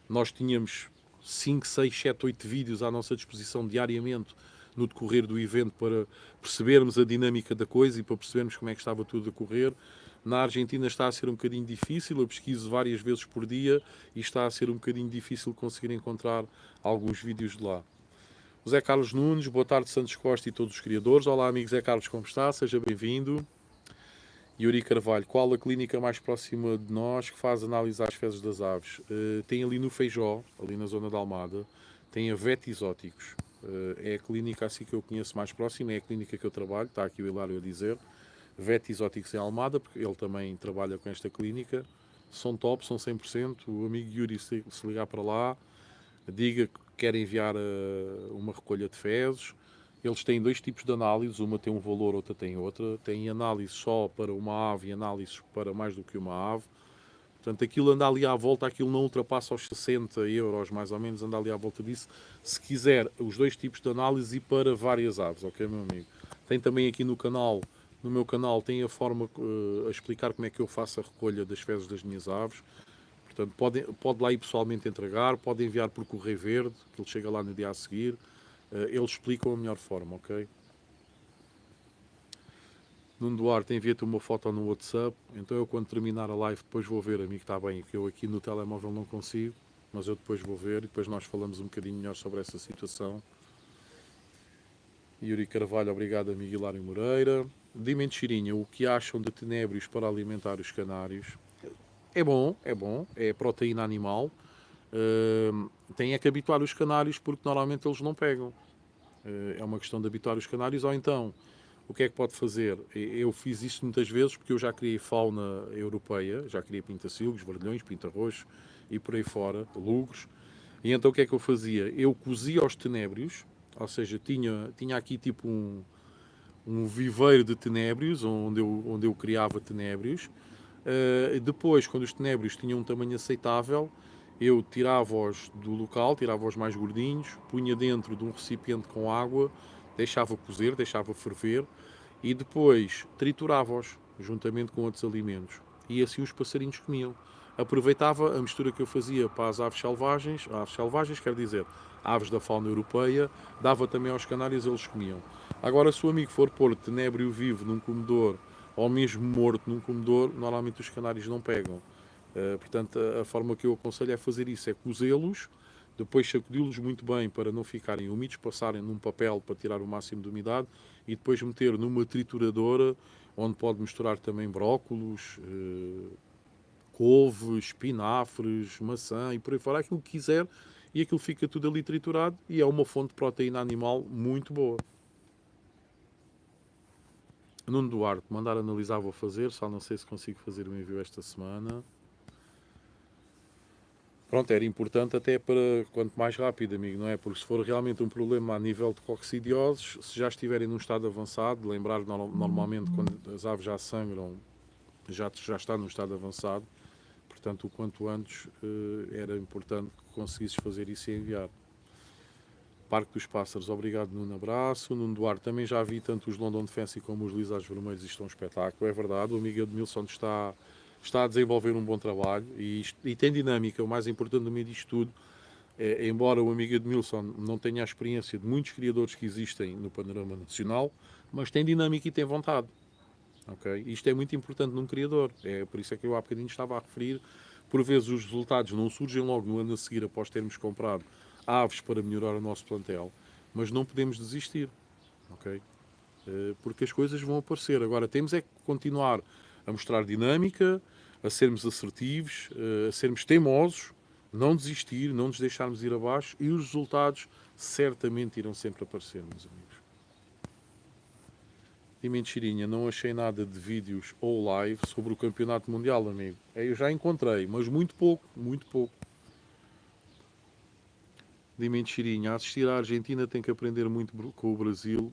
nós tínhamos 5, 6, 7, 8 vídeos à nossa disposição diariamente no decorrer do evento para percebermos a dinâmica da coisa e para percebermos como é que estava tudo a correr. Na Argentina está a ser um bocadinho difícil, eu pesquiso várias vezes por dia e está a ser um bocadinho difícil conseguir encontrar alguns vídeos de lá. O Zé Carlos Nunes, boa tarde Santos Costa e todos os criadores. Olá amigo Zé Carlos, como está? Seja bem-vindo. Yuri Carvalho, qual a clínica mais próxima de nós que faz análise às fezes das aves? Tem ali no Feijó, ali na zona da Almada, tem a Vet Exóticos. É a clínica assim que eu conheço mais próxima, é a clínica que eu trabalho, está aqui o Hilário a dizer. Vet Exóticos em Almada, porque ele também trabalha com esta clínica. São top, são 100%. O amigo Yuri, se ligar para lá, diga que quer enviar uma recolha de fezes. Eles têm dois tipos de análises, uma tem um valor, outra tem outra. Tem análise só para uma ave e análise para mais do que uma ave. Portanto, aquilo anda ali à volta, aquilo não ultrapassa os 60 euros, mais ou menos, anda ali à volta disso. Se quiser, os dois tipos de análise e para várias aves, ok, meu amigo? Tem também aqui no canal, no meu canal, tem a forma a explicar como é que eu faço a recolha das fezes das minhas aves. Portanto, pode lá ir pessoalmente entregar, pode enviar por correio verde, que ele chega lá no dia a seguir. Eles explicam a melhor forma, ok? Nuno Duarte, envia-te uma foto no WhatsApp, então eu quando terminar a live depois vou ver, amigo, está bem, que eu aqui no telemóvel não consigo, mas eu depois vou ver e depois nós falamos um bocadinho melhor sobre essa situação. Yuri Carvalho, obrigado, amigo Hilário Moreira. De Mentirinha, o que acham de tenébrios para alimentar os canários? É proteína animal. Tem é que habituar os canários porque normalmente eles não pegam. É uma questão de habituar os canários, ou então o que é que pode fazer? Eu fiz isto muitas vezes porque eu já criei fauna europeia, já criei pinta-silgos, verdilhões, pinta-roxos e por aí fora, lugros. E então o que é que eu fazia? Eu cozia os tenébrios, ou seja, tinha aqui tipo um viveiro de tenébrios, onde eu criava tenébrios. Depois, quando os tenébrios tinham um tamanho aceitável, eu tirava-os do local, tirava-os mais gordinhos, punha dentro de um recipiente com água, deixava cozer, deixava ferver e depois triturava-os juntamente com outros alimentos. E assim os passarinhos comiam. Aproveitava a mistura que eu fazia para as aves selvagens quer dizer, aves da fauna europeia, dava também aos canários, eles comiam. Agora, se o amigo for pôr tenébrio vivo num comedor ou mesmo morto num comedor, normalmente os canários não pegam. Portanto, a forma que eu aconselho é fazer isso, é cozê-los, depois sacudi-los muito bem para não ficarem úmidos, passarem num papel para tirar o máximo de umidade e depois meter numa trituradora onde pode misturar também brócolos, couves, espinafres, maçã e por aí fora, aquilo que quiser, e aquilo fica tudo ali triturado e é uma fonte de proteína animal muito boa. Nuno Duarte, mandar analisar vou fazer, só não sei se consigo fazer o envio esta semana. Pronto, era importante até para quanto mais rápido, amigo, não é? Porque se for realmente um problema a nível de coccidioses, se já estiverem num estado avançado, lembrar normalmente quando as aves já sangram, já está num estado avançado, portanto o quanto antes era importante que conseguisses fazer isso e enviar. Parque dos Pássaros, obrigado Nuno, abraço. Nuno Duarte, também já vi tanto os London Defense como os Lizards Vermelhos, isto é um espetáculo, é verdade, o amigo Edmilson está a desenvolver um bom trabalho e tem dinâmica. O mais importante no meio disto tudo, embora o amigo Edmilson não tenha a experiência de muitos criadores que existem no panorama nacional, mas tem dinâmica e tem vontade. Okay? Isto é muito importante num criador. É por isso é que eu há bocadinho estava a referir. Por vezes os resultados não surgem logo no ano a seguir após termos comprado aves para melhorar o nosso plantel, mas não podemos desistir. Okay? porque as coisas vão aparecer. Agora, temos é que continuar a mostrar dinâmica, a sermos assertivos, a sermos teimosos, não desistir, não nos deixarmos ir abaixo, e os resultados certamente irão sempre aparecer, meus amigos. E mentirinha, não achei nada de vídeos ou live sobre o campeonato mundial, amigo. Eu já encontrei, mas muito pouco, muito pouco. De mentirinha, a assistir à Argentina tem que aprender muito com o Brasil.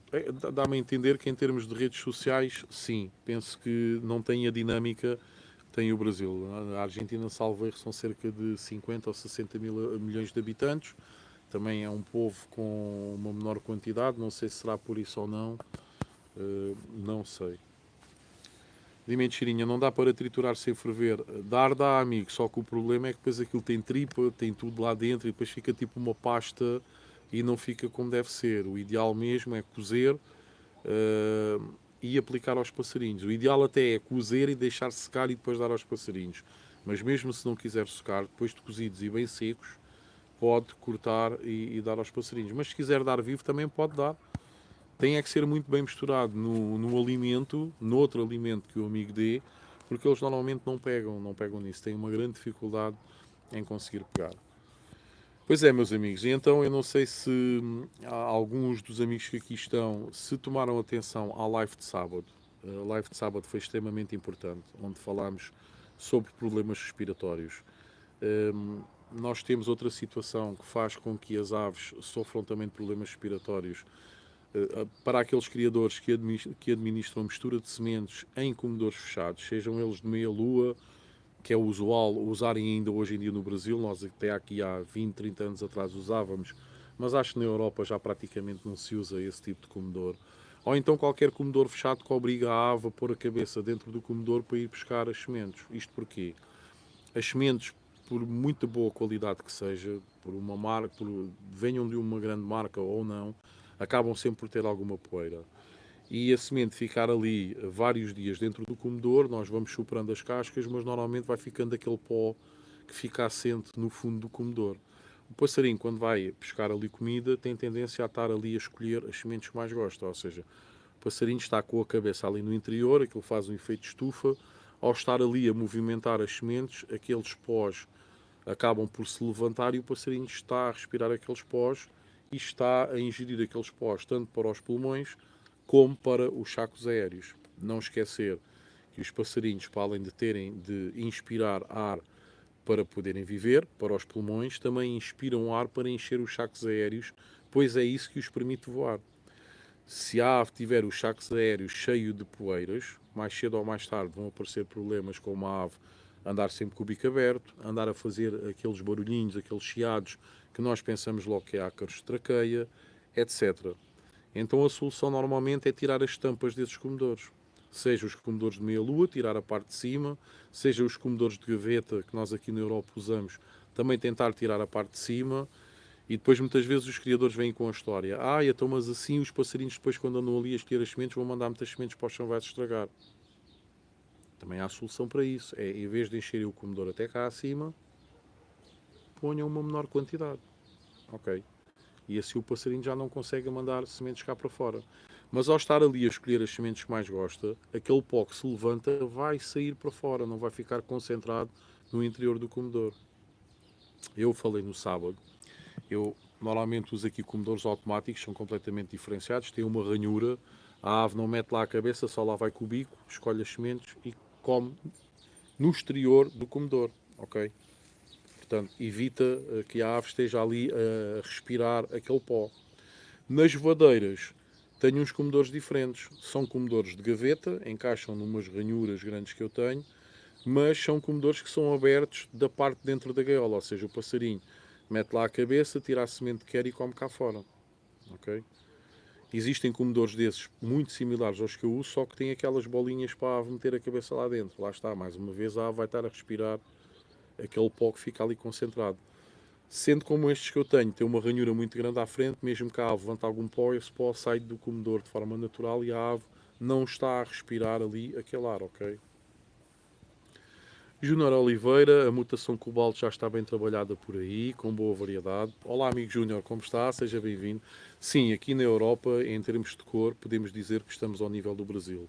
Dá-me a entender que em termos de redes sociais, sim. Penso que não tem a dinâmica que tem o Brasil. A Argentina, salvo erro, são cerca de 50 ou 60 milhões de habitantes. Também é um povo com uma menor quantidade. Não sei se será por isso ou não. Não sei. De mentirinha, não dá para triturar sem ferver. Dá, amigo, só que o problema é que depois aquilo tem tripa, tem tudo lá dentro e depois fica tipo uma pasta e não fica como deve ser. O ideal mesmo é cozer e aplicar aos passarinhos. O ideal até é cozer e deixar secar e depois dar aos passarinhos. Mas mesmo se não quiser secar, depois de cozidos e bem secos, pode cortar e dar aos passarinhos. Mas se quiser dar vivo, também pode dar. Tem é que ser muito bem misturado no alimento, no outro alimento que o amigo dê, porque eles normalmente não pegam nisso. Têm uma grande dificuldade em conseguir pegar. Pois é, meus amigos, e então eu não sei se alguns dos amigos que aqui estão, se tomaram atenção à live de sábado. A live de sábado foi extremamente importante, onde falámos sobre problemas respiratórios. Nós temos outra situação que faz com que as aves sofram também de problemas respiratórios. Para aqueles criadores que administram mistura de sementes em comedores fechados, sejam eles de meia-lua, que é usual usarem ainda hoje em dia no Brasil, nós até aqui há 20, 30 anos atrás usávamos, mas acho que na Europa já praticamente não se usa esse tipo de comedor. Ou então qualquer comedor fechado que obriga a ave a pôr a cabeça dentro do comedor para ir buscar as sementes. Isto porquê? As sementes, por muito boa qualidade que seja, por uma marca, venham de uma grande marca ou não, acabam sempre por ter alguma poeira. E a semente ficar ali vários dias dentro do comedor, nós vamos superando as cascas, mas normalmente vai ficando aquele pó que fica assente no fundo do comedor. O passarinho, quando vai pescar ali comida, tem tendência a estar ali a escolher as sementes que mais gosta, ou seja, o passarinho está com a cabeça ali no interior, aquilo faz um efeito de estufa, ao estar ali a movimentar as sementes, aqueles pós acabam por se levantar e o passarinho está a respirar aqueles pós e está a ingerir aqueles pós tanto para os pulmões como para os sacos aéreos. Não esquecer que os passarinhos, para além de terem de inspirar ar para poderem viver, para os pulmões, também inspiram ar para encher os sacos aéreos, pois é isso que os permite voar. Se a ave tiver os sacos aéreos cheios de poeiras, mais cedo ou mais tarde vão aparecer problemas como a ave andar sempre com o bico aberto, andar a fazer aqueles barulhinhos, aqueles chiados que nós pensamos logo que é ácaros de traqueia, etc. Então a solução normalmente é tirar as tampas desses comedores. Seja os comedores de meia-lua, tirar a parte de cima, seja os comedores de gaveta que nós aqui na Europa usamos, também tentar tirar a parte de cima. E depois muitas vezes os criadores vêm com a história. Então mas assim os passarinhos depois quando andam ali a escolher as sementes vão mandar muitas sementes para o chão, vai-se estragar. Também há solução para isso. É, em vez de encherem o comedor até cá acima, ponham uma menor quantidade. Ok? E assim o passarinho já não consegue mandar sementes cá para fora. Mas ao estar ali a escolher as sementes que mais gosta, aquele pó que se levanta vai sair para fora, não vai ficar concentrado no interior do comedor. Eu falei no sábado, eu normalmente uso aqui comedores automáticos, são completamente diferenciados, têm uma ranhura, a ave não mete lá a cabeça, só lá vai com o bico, escolhe as sementes e come no exterior do comedor, ok? Portanto, evita que a ave esteja ali a respirar aquele pó. Nas voadeiras, tenho uns comedores diferentes. São comedores de gaveta, encaixam numas ranhuras grandes que eu tenho, mas são comedores que são abertos da parte de dentro da gaiola, ou seja, o passarinho mete lá a cabeça, tira a semente que quer e come cá fora. Okay? Existem comedores desses muito similares aos que eu uso, só que têm aquelas bolinhas para a ave meter a cabeça lá dentro. Lá está, mais uma vez a ave vai estar a respirar aquele pó que fica ali concentrado. Sendo como estes que eu tenho, tem uma ranhura muito grande à frente, mesmo que a ave levante algum pó, esse pó sai do comedor de forma natural e a ave não está a respirar ali aquele ar, ok? Júnior Oliveira, a mutação cobalto já está bem trabalhada por aí, com boa variedade. Olá, amigo Júnior, como está? Seja bem-vindo. Sim, aqui na Europa, em termos de cor, podemos dizer que estamos ao nível do Brasil.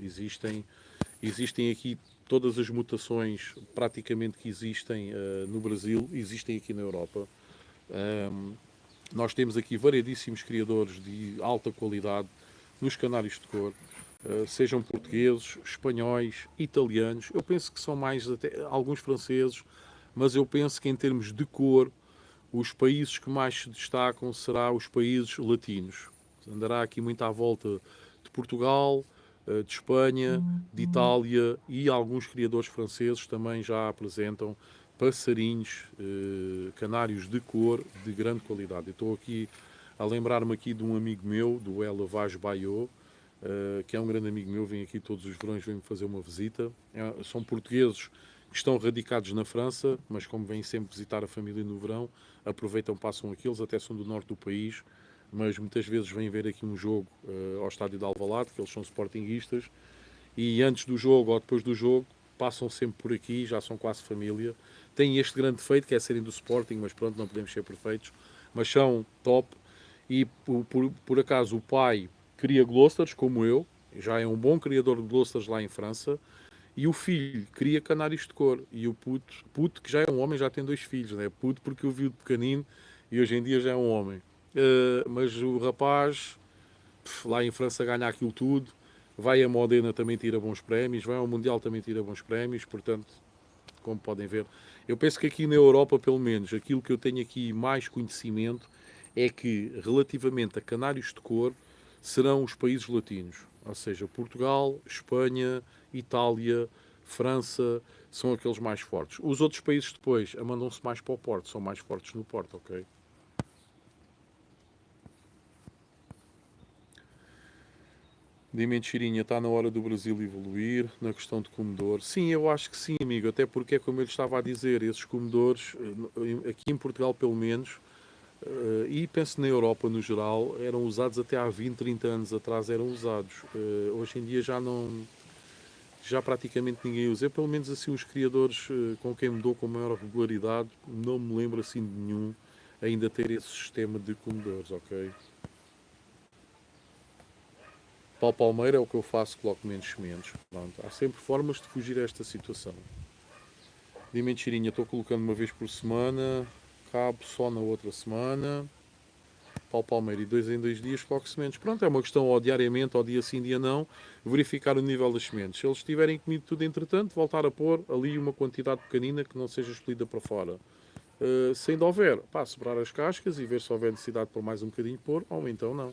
Existem aqui todas as mutações, praticamente, que existem no Brasil, existem aqui na Europa. Nós temos aqui variedíssimos criadores de alta qualidade nos canários de cor. Sejam portugueses, espanhóis, italianos. Eu penso que são mais até alguns franceses, mas eu penso que em termos de cor, os países que mais se destacam serão os países latinos. Andará aqui muito à volta de Portugal, de Espanha, de Itália, e alguns criadores franceses também já apresentam passarinhos, canários de cor de grande qualidade. Eu estou aqui a lembrar-me aqui de um amigo meu, do Elevage Bayot, que é um grande amigo meu, vem aqui todos os verões, vem-me fazer uma visita. São portugueses que estão radicados na França, mas como vêm sempre visitar a família no verão, aproveitam, passam aqui, eles até são do norte do país, mas muitas vezes vêm ver aqui um jogo ao estádio de Alvalade, que eles são sportinguistas, e antes do jogo ou depois do jogo, passam sempre por aqui, já são quase família. Têm este grande defeito, que é serem do Sporting, mas pronto, não podemos ser perfeitos, mas são top. E por acaso o pai cria Gloucesters, como eu, já é um bom criador de Gloucesters lá em França, e o filho cria canários de cor. E o puto que já é um homem, já tem 2 filhos, né? Puto porque o viu de pequenino e hoje em dia já é um homem. Mas o rapaz, lá em França, ganha aquilo tudo. Vai a Modena, também tira bons prémios. Vai ao Mundial, também tira bons prémios. Portanto, como podem ver, eu penso que aqui na Europa, pelo menos, aquilo que eu tenho aqui mais conhecimento é que, relativamente a canários de cor, serão os países latinos. Ou seja, Portugal, Espanha, Itália, França, são aqueles mais fortes. Os outros países depois mandam-se mais para o Porto, são mais fortes no Porto, ok? Dimensão Chirinha, está na hora do Brasil evoluir na questão de comedor. Sim, eu acho que sim, amigo, até porque é como eu lhe estava a dizer, esses comedores, aqui em Portugal pelo menos, e penso na Europa no geral, eram usados até há 20, 30 anos atrás, eram usados. Hoje em dia já não, já praticamente ninguém usa. Eu, pelo menos assim, os criadores com quem me dou com maior regularidade, não me lembro assim de nenhum ainda ter esse sistema de comedores, ok? Para o palmeiro é o que eu faço, coloco menos sementes. Pronto, há sempre formas de fugir a esta situação. De mentirinha, estou colocando uma vez por semana, cabo só na outra semana. Para o palmeiro e 2 em 2 dias coloco sementes. Pronto, é uma questão ou diariamente, ou dia sim, dia não, verificar o nível das sementes. Se eles tiverem comido tudo entretanto, voltar a pôr ali uma quantidade pequenina que não seja expelida para fora. Se ainda houver, pá, sobrar as cascas e ver se houver necessidade de pôr mais um bocadinho pôr, ou então não.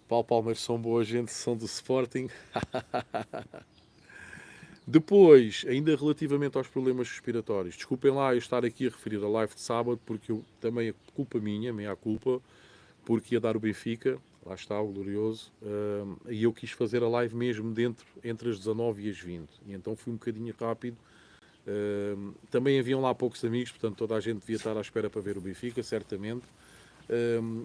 Paulo Palmeiras são boa gente, são do Sporting. Depois, ainda relativamente aos problemas respiratórios, desculpem lá eu estar aqui a referir a live de sábado, porque eu também é culpa minha culpa, porque ia dar o Benfica, lá está o glorioso, e eu quis fazer a live mesmo entre as 19 e as 20, e então fui um bocadinho rápido. Também haviam lá poucos amigos, portanto toda a gente devia estar à espera para ver o Benfica, certamente.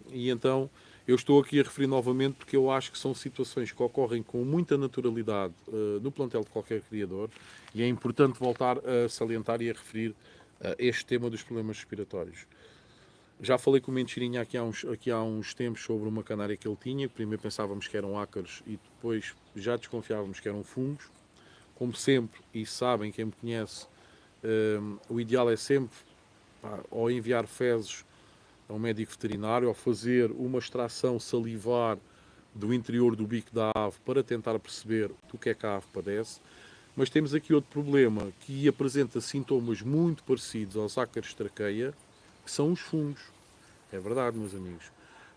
E então eu estou aqui a referir novamente porque eu acho que são situações que ocorrem com muita naturalidade no plantel de qualquer criador, e é importante voltar a salientar e a referir este tema dos problemas respiratórios. Já falei com o Mentirinha aqui há uns tempos sobre uma canária que ele tinha. Primeiro pensávamos que eram ácaros e depois já desconfiávamos que eram fungos. Como sempre, e sabem, quem me conhece, o ideal é sempre, ao enviar fezes a um médico veterinário, ao fazer uma extração salivar do interior do bico da ave para tentar perceber do que é que a ave padece. Mas temos aqui outro problema que apresenta sintomas muito parecidos aos ácaros de traqueia, que são os fungos. É verdade, meus amigos.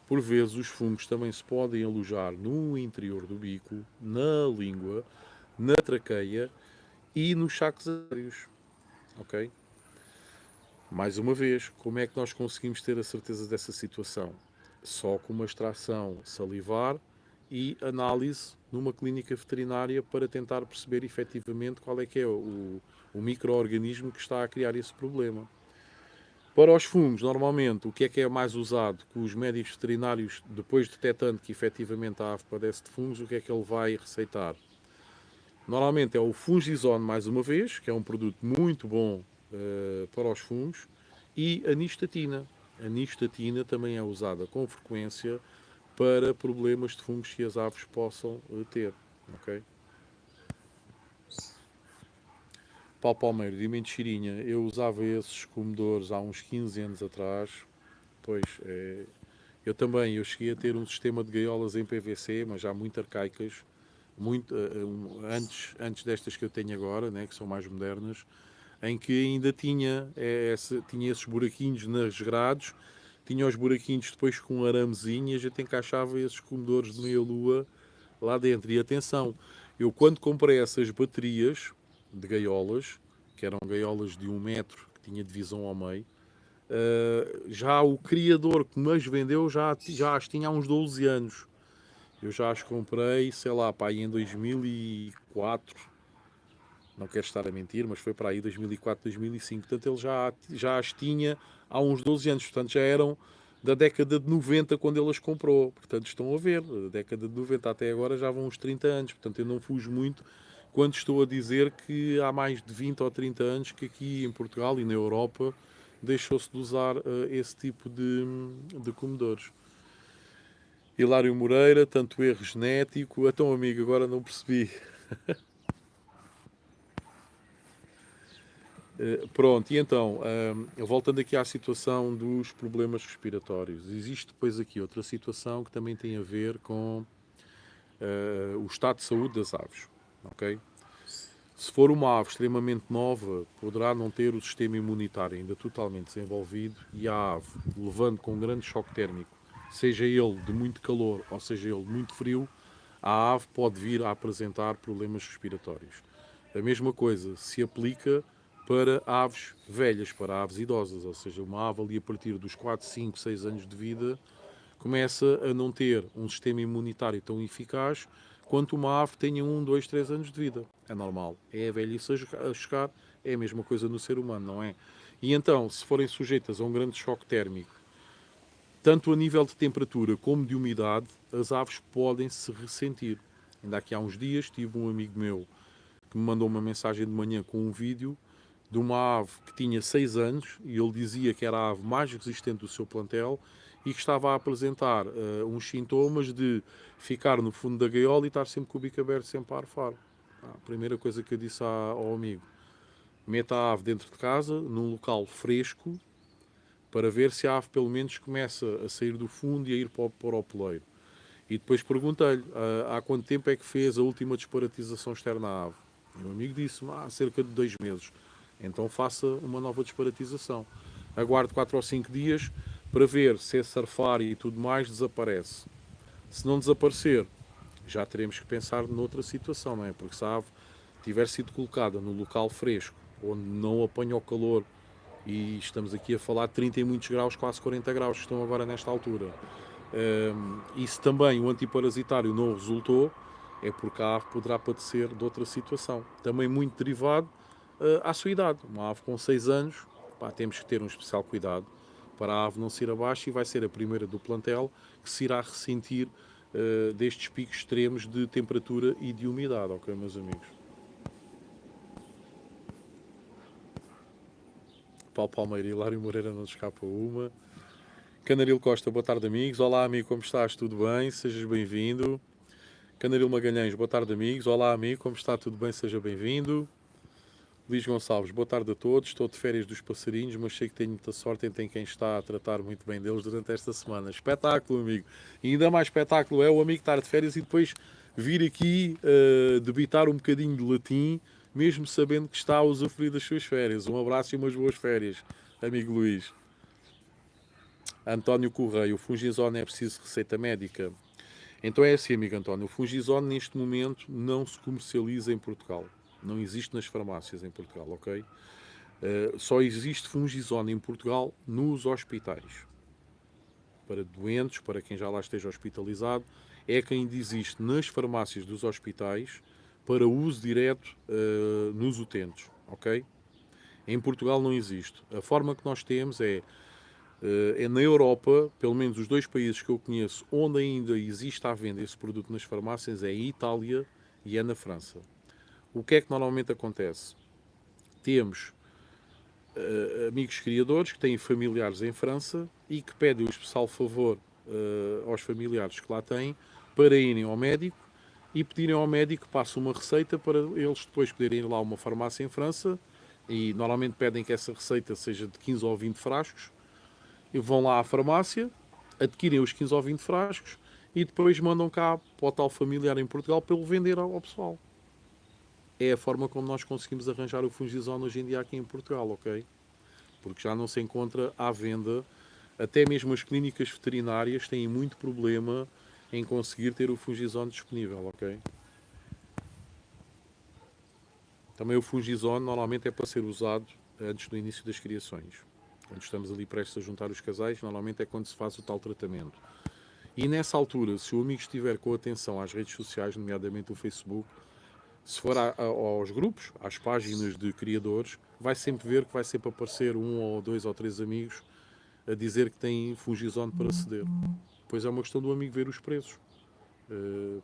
Por vezes os fungos também se podem alojar no interior do bico, na língua, na traqueia e nos sacos aéreos. Ok? Mais uma vez, como é que nós conseguimos ter a certeza dessa situação? Só com uma extração salivar e análise numa clínica veterinária para tentar perceber efetivamente qual é que é o micro-organismo que está a criar esse problema. Para os fungos, normalmente, o que é mais usado? Que os médicos veterinários, depois detectando que efetivamente a ave padece de fungos, o que é que ele vai receitar? Normalmente é o Fungizone, mais uma vez, que é um produto muito bom para os fungos, e a nistatina. A nistatina também é usada com frequência para problemas de fungos que as aves possam ter. Ok? Pau palmeiro de mentirinha, eu usava esses comedores há uns 15 anos atrás. Pois, eu também, eu cheguei a ter um sistema de gaiolas em PVC, mas já muito arcaicas, muito, antes destas que eu tenho agora, né, que são mais modernas, em que ainda tinha esses buraquinhos nas grades, tinha os buraquinhos depois com um aramezinho e a gente encaixava esses comedores de meia-lua lá dentro. E atenção, eu quando comprei essas baterias de gaiolas, que eram gaiolas de 1 metro, que tinha divisão ao meio, já o criador que me as vendeu já as tinha há uns 12 anos. Eu já as comprei, sei lá, para aí em 2004. Não quero estar a mentir, mas foi para aí 2004, 2005. Portanto, ele já as tinha há uns 12 anos. Portanto, já eram da década de 90 quando ele as comprou. Portanto, estão a ver, da década de 90 até agora já vão uns 30 anos. Portanto, eu não fujo muito quando estou a dizer que há mais de 20 ou 30 anos que aqui em Portugal e na Europa deixou-se de usar esse tipo de comedores. Hilário Moreira, tanto erro genético. Então, amigo, agora não percebi. Pronto, e então, voltando aqui à situação dos problemas respiratórios, existe depois aqui outra situação que também tem a ver com o estado de saúde das aves. Ok? Se for uma ave extremamente nova, poderá não ter o sistema imunitário ainda totalmente desenvolvido e a ave, levando com um grande choque térmico, seja ele de muito calor ou seja ele de muito frio, a ave pode vir a apresentar problemas respiratórios. A mesma coisa se aplica para aves velhas, para aves idosas, ou seja, uma ave ali a partir dos 4, 5, 6 anos de vida começa a não ter um sistema imunitário tão eficaz quanto uma ave tenha 1, 2, 3 anos de vida. É normal. É a velhice a chegar, é a mesma coisa no ser humano, não é? E então, se forem sujeitas a um grande choque térmico, tanto a nível de temperatura como de umidade, as aves podem se ressentir. Ainda aqui há uns dias tive um amigo meu que me mandou uma mensagem de manhã com um vídeo de uma ave que tinha 6 anos e ele dizia que era a ave mais resistente do seu plantel e que estava a apresentar uns sintomas de ficar no fundo da gaiola e estar sempre com o bico aberto, sempre a arfar. A primeira coisa que eu disse ao amigo, meta a ave dentro de casa, num local fresco, para ver se a ave pelo menos começa a sair do fundo e a ir para o poleiro. E depois perguntei-lhe há quanto tempo é que fez a última disparatização externa à ave. E o meu amigo disse-me há cerca de 2 meses. Então faça uma nova disparatização. Aguarde 4 ou 5 dias para ver se esse arfar e tudo mais desaparece. Se não desaparecer, já teremos que pensar noutra situação, não é? Porque se a ave tiver sido colocada no local fresco, onde não apanha o calor, e estamos aqui a falar de 30 e muitos graus, quase 40 graus, que estão agora nesta altura, e se também o antiparasitário não resultou, é porque a ave poderá padecer de outra situação. Também muito derivado à sua idade. Uma ave com 6 anos, pá, temos que ter um especial cuidado para a ave não se ir abaixo e vai ser a primeira do plantel que se irá ressentir destes picos extremos de temperatura e de umidade, ok, meus amigos? Paulo Palmeira e Hilário Moreira não escapa uma. Canaril Costa, boa tarde, amigos. Olá, amigo, como estás? Tudo bem? Sejas bem-vindo. Canaril Magalhães, boa tarde, amigos. Olá, amigo, como está? Tudo bem? Seja bem-vindo. Luís Gonçalves, boa tarde a todos. Estou de férias dos passarinhos, mas sei que tenho muita sorte em ter quem está a tratar muito bem deles durante esta semana. Espetáculo, amigo. E ainda mais espetáculo é o amigo estar de férias e depois vir aqui debitar um bocadinho de latim, mesmo sabendo que está a usufruir das suas férias. Um abraço e umas boas férias, amigo Luís. António Correia, o Fungizone é preciso receita médica? Então é assim, amigo António, o Fungizone neste momento não se comercializa em Portugal. Não existe nas farmácias em Portugal, ok? Só existe Fungizone em Portugal nos hospitais. Para doentes, para quem já lá esteja hospitalizado, é quem ainda existe nas farmácias dos hospitais para uso direto nos utentes, ok? Em Portugal não existe. A forma que nós temos é na Europa, pelo menos os 2 países que eu conheço, onde ainda existe à venda esse produto nas farmácias é a Itália e é na França. O que é que normalmente acontece? Temos amigos criadores que têm familiares em França e que pedem o especial favor aos familiares que lá têm para irem ao médico e pedirem ao médico que passe uma receita para eles depois poderem ir lá a uma farmácia em França e normalmente pedem que essa receita seja de 15 ou 20 frascos e vão lá à farmácia, adquirem os 15 ou 20 frascos e depois mandam cá para o tal familiar em Portugal para ele vender ao pessoal. É a forma como nós conseguimos arranjar o Fungizone hoje em dia aqui em Portugal, ok? Porque já não se encontra à venda. Até mesmo as clínicas veterinárias têm muito problema em conseguir ter o Fungizone disponível, ok? Também o Fungizone normalmente é para ser usado antes do início das criações. Quando estamos ali prestes a juntar os casais, normalmente é quando se faz o tal tratamento. E nessa altura, se o amigo estiver com atenção às redes sociais, nomeadamente o Facebook, se for aos grupos, às páginas de criadores, vai sempre ver que vai sempre aparecer um ou dois ou três amigos a dizer que tem Fungizone para ceder. Depois é uma questão do amigo ver os preços.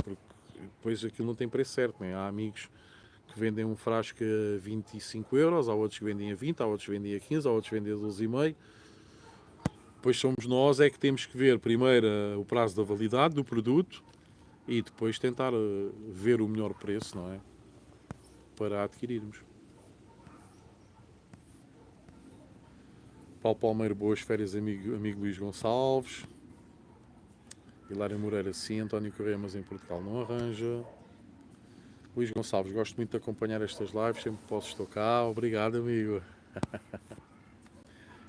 Porque depois aquilo não tem preço certo. Né? Há amigos que vendem um frasco a 25 euros, há outros que vendem a 20, há outros que vendem a 15, há outros que vendem a 12,5. Depois somos nós é que temos que ver primeiro o prazo da validade do produto e depois tentar ver o melhor preço, não é? Para adquirirmos. Paulo Palmeiro, boas férias, amigo Luís Gonçalves. Hilário Moreira, sim. António Correia, mas em Portugal não arranja. Luís Gonçalves, gosto muito de acompanhar estas lives, sempre que posso estou cá. Obrigado, amigo.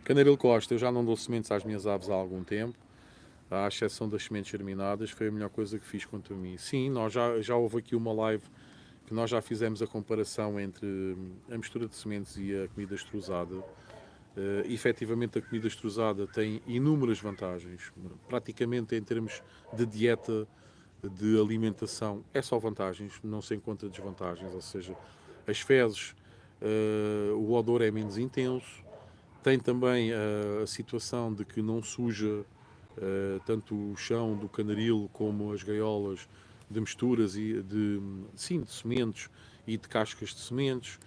Canaril Costa, eu já não dou sementes às minhas aves há algum tempo, à exceção das sementes germinadas, foi a melhor coisa que fiz quanto a mim. Sim, nós já houve aqui uma live que nós já fizemos a comparação entre a mistura de sementes e a comida extrusada. Efetivamente a comida extrusada tem inúmeras vantagens, praticamente em termos de dieta, de alimentação, é só vantagens, não se encontra desvantagens, ou seja, as fezes, o odor é menos intenso, tem também a situação de que não suja tanto o chão do canaril como as gaiolas de misturas e sim, de sementes e de cascas de sementes.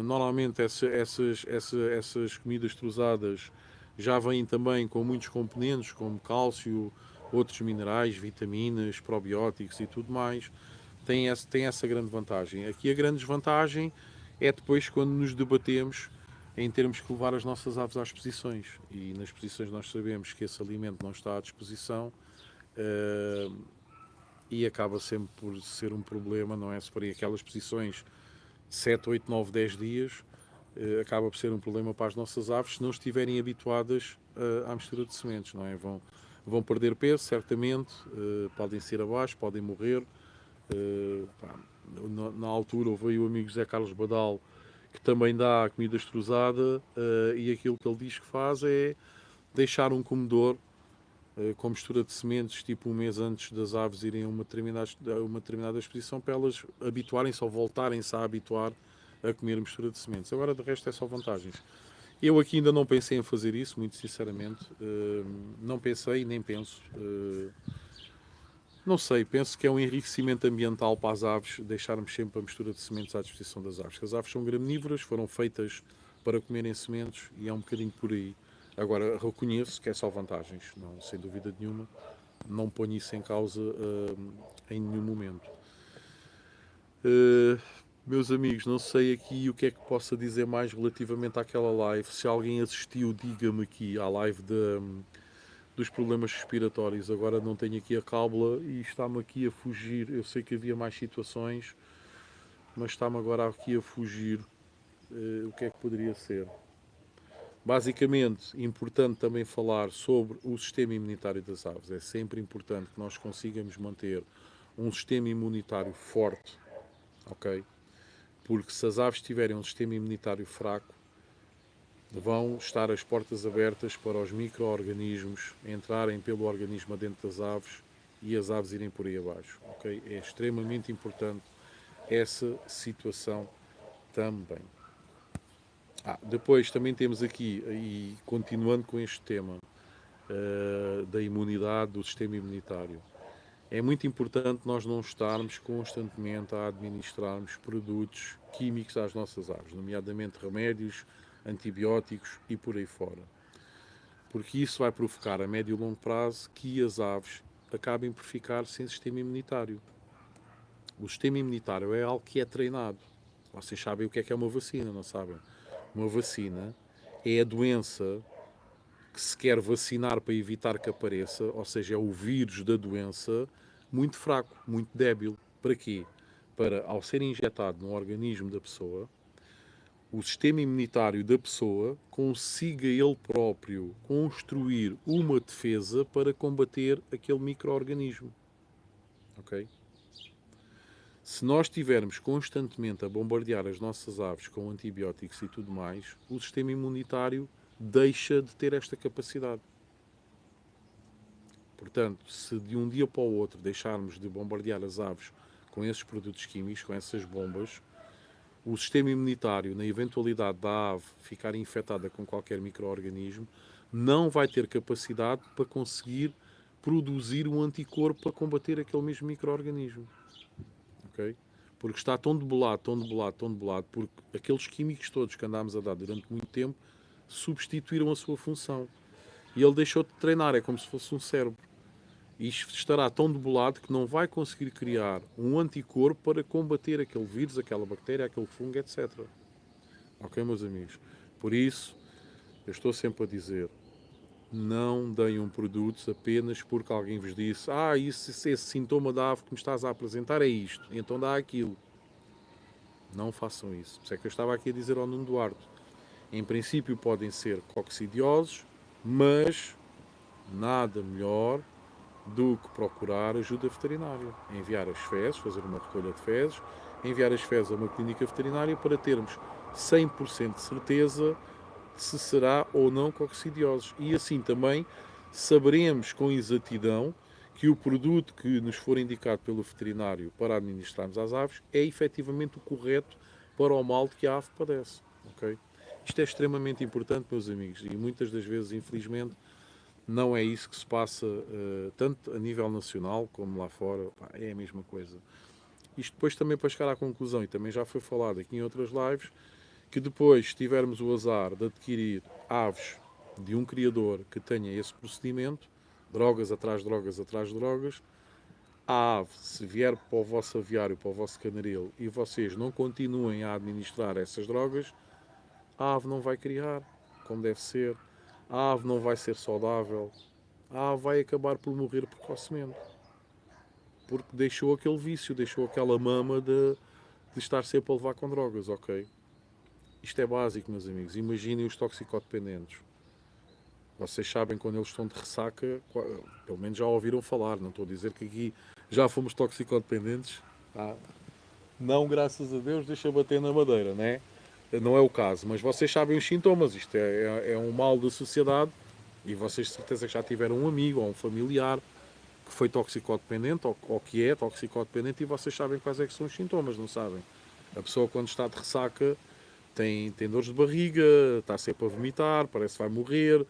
Normalmente essas comidas trozadas já vêm também com muitos componentes como cálcio, outros minerais, vitaminas, probióticos e tudo mais. Tem essa grande vantagem. Aqui a grande desvantagem é depois quando nos debatemos em termos que levar as nossas aves às exposições. E nas exposições nós sabemos que esse alimento não está à disposição e acaba sempre por ser um problema, não é? Se para aquelas exposições 7, 8, 9, 10 dias, acaba por ser um problema para as nossas aves se não estiverem habituadas à mistura de sementes, não é? Vão perder peso, certamente, podem ser abaixo, podem morrer. Na altura houve o amigo José Carlos Badal que também dá a comida extrusada e aquilo que ele diz que faz é deixar um comedor com mistura de sementes tipo um mês antes das aves irem a uma determinada exposição para elas habituarem-se ou voltarem-se a habituar a comer mistura de sementes. Agora de resto é só vantagens. Eu aqui ainda não pensei em fazer isso, muito sinceramente. Não pensei nem penso. Não sei, penso que é um enriquecimento ambiental para as aves deixarmos sempre a mistura de sementes à disposição das aves. Porque as aves são gramívoras, foram feitas para comerem sementes e é um bocadinho por aí. Agora, reconheço que é só vantagens, não, sem dúvida nenhuma. Não ponho isso em causa em nenhum momento. Meus amigos, não sei aqui o que é que possa dizer mais relativamente àquela live. Se alguém assistiu, diga-me aqui à live dos problemas respiratórios. Agora não tenho aqui a cábula e está-me aqui a fugir. Eu sei que havia mais situações, mas está-me agora aqui a fugir o que é que poderia ser. Basicamente, importante também falar sobre o sistema imunitário das aves. É sempre importante que nós consigamos manter um sistema imunitário forte, ok? Porque se as aves tiverem um sistema imunitário fraco, vão estar as portas abertas para os micro-organismos entrarem pelo organismo dentro das aves e as aves irem por aí abaixo, ok? É extremamente importante essa situação também. Depois também temos aqui, e continuando com este tema da imunidade, do sistema imunitário, É muito importante nós não estarmos constantemente a administrarmos produtos químicos às nossas aves, nomeadamente remédios, antibióticos e por aí fora. Porque isso vai provocar a médio e longo prazo que as aves acabem por ficar sem sistema imunitário. O sistema imunitário é algo que é treinado. Vocês sabem o que é uma vacina, não sabem? Uma vacina é a doença que se quer vacinar para evitar que apareça, ou seja, é o vírus da doença muito fraco, muito débil. Para quê? Para, ao ser injetado no organismo da pessoa, o sistema imunitário da pessoa consiga ele próprio construir uma defesa para combater aquele micro-organismo. Ok? Se nós estivermos constantemente a bombardear as nossas aves com antibióticos e tudo mais, o sistema imunitário deixa de ter esta capacidade. Portanto, se de um dia para o outro deixarmos de bombardear as aves com esses produtos químicos, com essas bombas, o sistema imunitário, na eventualidade da ave ficar infectada com qualquer micro-organismo, não vai ter capacidade para conseguir produzir um anticorpo para combater aquele mesmo micro-organismo. Okay? Porque está tão debelado, tão debelado, tão debelado, porque aqueles químicos todos que andámos a dar durante muito tempo substituíram a sua função. E ele deixou de treinar, é como se fosse um cérebro. E estará tão debelado que não vai conseguir criar um anticorpo para combater aquele vírus, aquela bactéria, aquele fungo, etc. Ok, meus amigos? Por isso, eu estou sempre a dizer, não deem produtos apenas porque alguém vos disse esse sintoma da ave que me estás a apresentar é isto, então dá aquilo. Não façam isso. Por isso é que eu estava aqui a dizer ao Nuno Duarte. Em princípio podem ser coccidiosos, mas nada melhor do que procurar ajuda veterinária. Enviar as fezes, fazer uma recolha de fezes, enviar as fezes a uma clínica veterinária para termos 100% de certeza de se será ou não coccidiosos. E assim também saberemos com exatidão que o produto que nos for indicado pelo veterinário para administrarmos às aves é efetivamente o correto para o mal de que a ave padece. Okay? Isto é extremamente importante, meus amigos, e muitas das vezes, infelizmente, não é isso que se passa, tanto a nível nacional como lá fora. Pá, é a mesma coisa. Isto depois também para chegar à conclusão, e também já foi falado aqui em outras lives, que depois, se tivermos o azar de adquirir aves de um criador que tenha esse procedimento, drogas atrás de drogas atrás de drogas, a ave, se vier para o vosso aviário, para o vosso canaril, e vocês não continuem a administrar essas drogas, a ave não vai criar como deve ser, a ave não vai ser saudável, a ave vai acabar por morrer precocemente. Porque deixou aquele vício, deixou aquela mama de estar sempre a levar com drogas, ok? Isto é básico, meus amigos. Imaginem os toxicodependentes. Vocês sabem quando eles estão de ressaca, pelo menos já ouviram falar, não estou a dizer que aqui já fomos toxicodependentes. Não, graças a Deus, deixa bater na madeira, né? Não é o caso, mas vocês sabem os sintomas. Isto é um mal da sociedade e vocês de certeza que já tiveram um amigo ou um familiar que foi toxicodependente ou que é toxicodependente e vocês sabem quais é que são os sintomas, não sabem? A pessoa quando está de ressaca tem dores de barriga, está sempre a vomitar, parece que vai morrer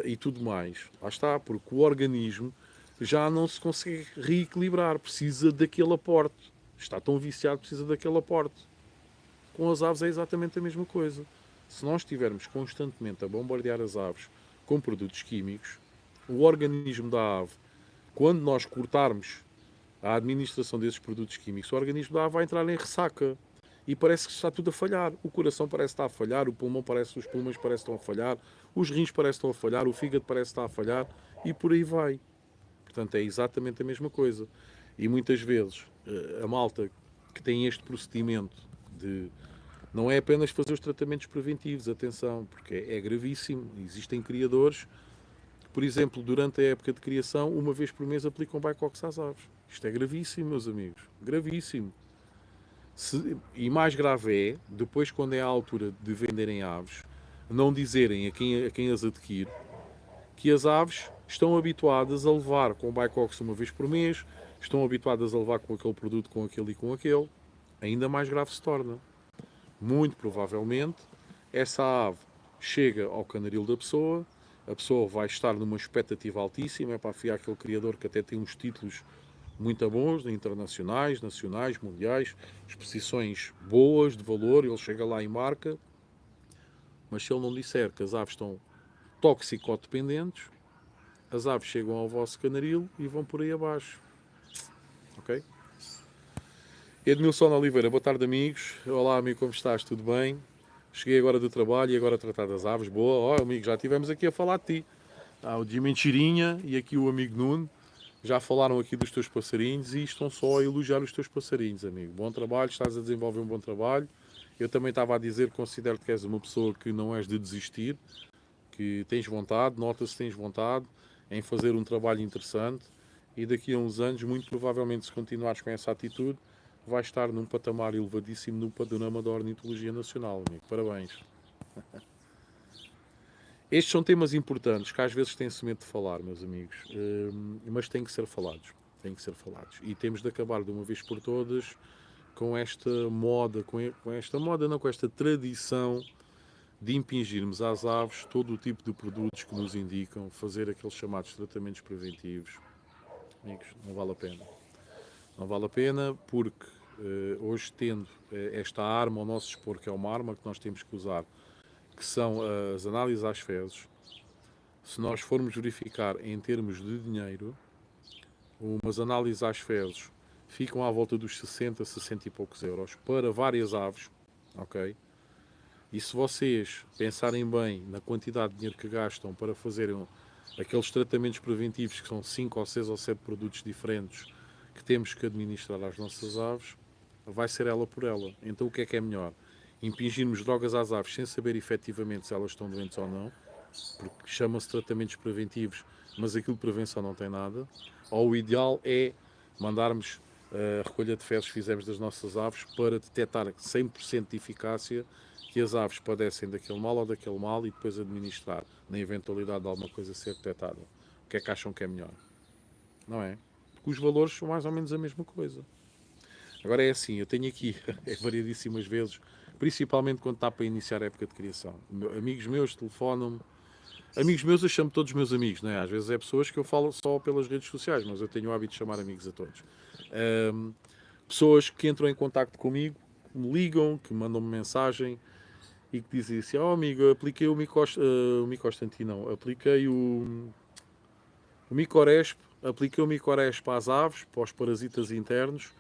e tudo mais. Lá está, porque o organismo já não se consegue reequilibrar, precisa daquele aporte. Está tão viciado, precisa daquele aporte. Com as aves é exatamente a mesma coisa. Se nós estivermos constantemente a bombardear as aves com produtos químicos, o organismo da ave, quando nós cortarmos a administração desses produtos químicos, o organismo da ave vai entrar em ressaca. E parece que está tudo a falhar. O coração parece estar a falhar, os pulmões parecem que estão a falhar, os rins parecem que estão a falhar, o fígado parece que está a falhar e por aí vai. Portanto, é exatamente a mesma coisa. E muitas vezes a malta que tem este procedimento de não é apenas fazer os tratamentos preventivos, atenção, porque é gravíssimo. Existem criadores que, por exemplo, durante a época de criação, uma vez por mês aplicam Bicox às aves. Isto é gravíssimo, meus amigos. Gravíssimo. E mais grave é, depois quando é a altura de venderem aves, não dizerem a quem as adquire que as aves estão habituadas a levar com o Bicox uma vez por mês, estão habituadas a levar com aquele produto, com aquele e com aquele. Ainda mais grave se torna. Muito provavelmente, essa ave chega ao canaril da pessoa, a pessoa vai estar numa expectativa altíssima, é para afiar aquele criador que até tem uns títulos muito bons, internacionais, nacionais, mundiais, exposições boas, de valor, ele chega lá e marca, mas se ele não disser que as aves estão toxicodependentes, as aves chegam ao vosso canaril e vão por aí abaixo. Ok? Edmilson Oliveira, boa tarde, amigos. Olá, amigo, como estás? Tudo bem? Cheguei agora do trabalho e agora a tratar das aves. Boa, ó, amigo, já estivemos aqui a falar de ti. Há o Jim Mentirinha e aqui o amigo Nuno. Já falaram aqui dos teus passarinhos e estão só a elogiar os teus passarinhos, amigo. Bom trabalho, estás a desenvolver um bom trabalho. Eu também estava a dizer que considero que és uma pessoa que não és de desistir, que tens vontade, nota-se que tens vontade em fazer um trabalho interessante e daqui a uns anos, muito provavelmente, se continuares com essa atitude, vais estar num patamar elevadíssimo no panorama da ornitologia nacional, amigo. Parabéns. Estes são temas importantes que às vezes tem-se medo de falar, meus amigos, mas têm que ser falados. Têm que ser falados. E temos de acabar de uma vez por todas com esta moda, com esta tradição de impingirmos às aves todo o tipo de produtos que nos indicam fazer aqueles chamados tratamentos preventivos. Amigos, não vale a pena. Não vale a pena porque hoje, tendo esta arma ao nosso dispor, que é uma arma que nós temos que usar, que são as análises às fezes, se nós formos verificar em termos de dinheiro, umas análises às fezes ficam à volta dos 60, 60 e poucos euros para várias aves, ok? E se vocês pensarem bem na quantidade de dinheiro que gastam para fazerem aqueles tratamentos preventivos, que são 5 ou 6 ou 7 produtos diferentes que temos que administrar às nossas aves, vai ser ela por ela. Então o que é melhor? Impingirmos drogas às aves sem saber efetivamente se elas estão doentes ou não, porque chama-se tratamentos preventivos, mas aquilo de prevenção não tem nada, ou o ideal é mandarmos a recolha de fezes que fizemos das nossas aves para detectar 100% de eficácia que as aves padecem daquele mal ou daquele mal e depois administrar, na eventualidade de alguma coisa ser detectada. O que é que acham que é melhor? Não é? Porque os valores são mais ou menos a mesma coisa. Agora é assim, eu tenho aqui, variadíssimas vezes, principalmente quando está para iniciar a época de criação. Amigos meus telefonam-me. Amigos meus, eu chamo todos meus amigos, não é? Às vezes é pessoas que eu falo só pelas redes sociais, mas eu tenho o hábito de chamar amigos a todos. Pessoas que entram em contacto comigo, que me ligam, que mandam-me mensagem e que dizem assim: oh amigo, apliquei o Micostanti, não, apliquei o Micoresp, apliquei o Micoresp às aves, para os parasitas internos,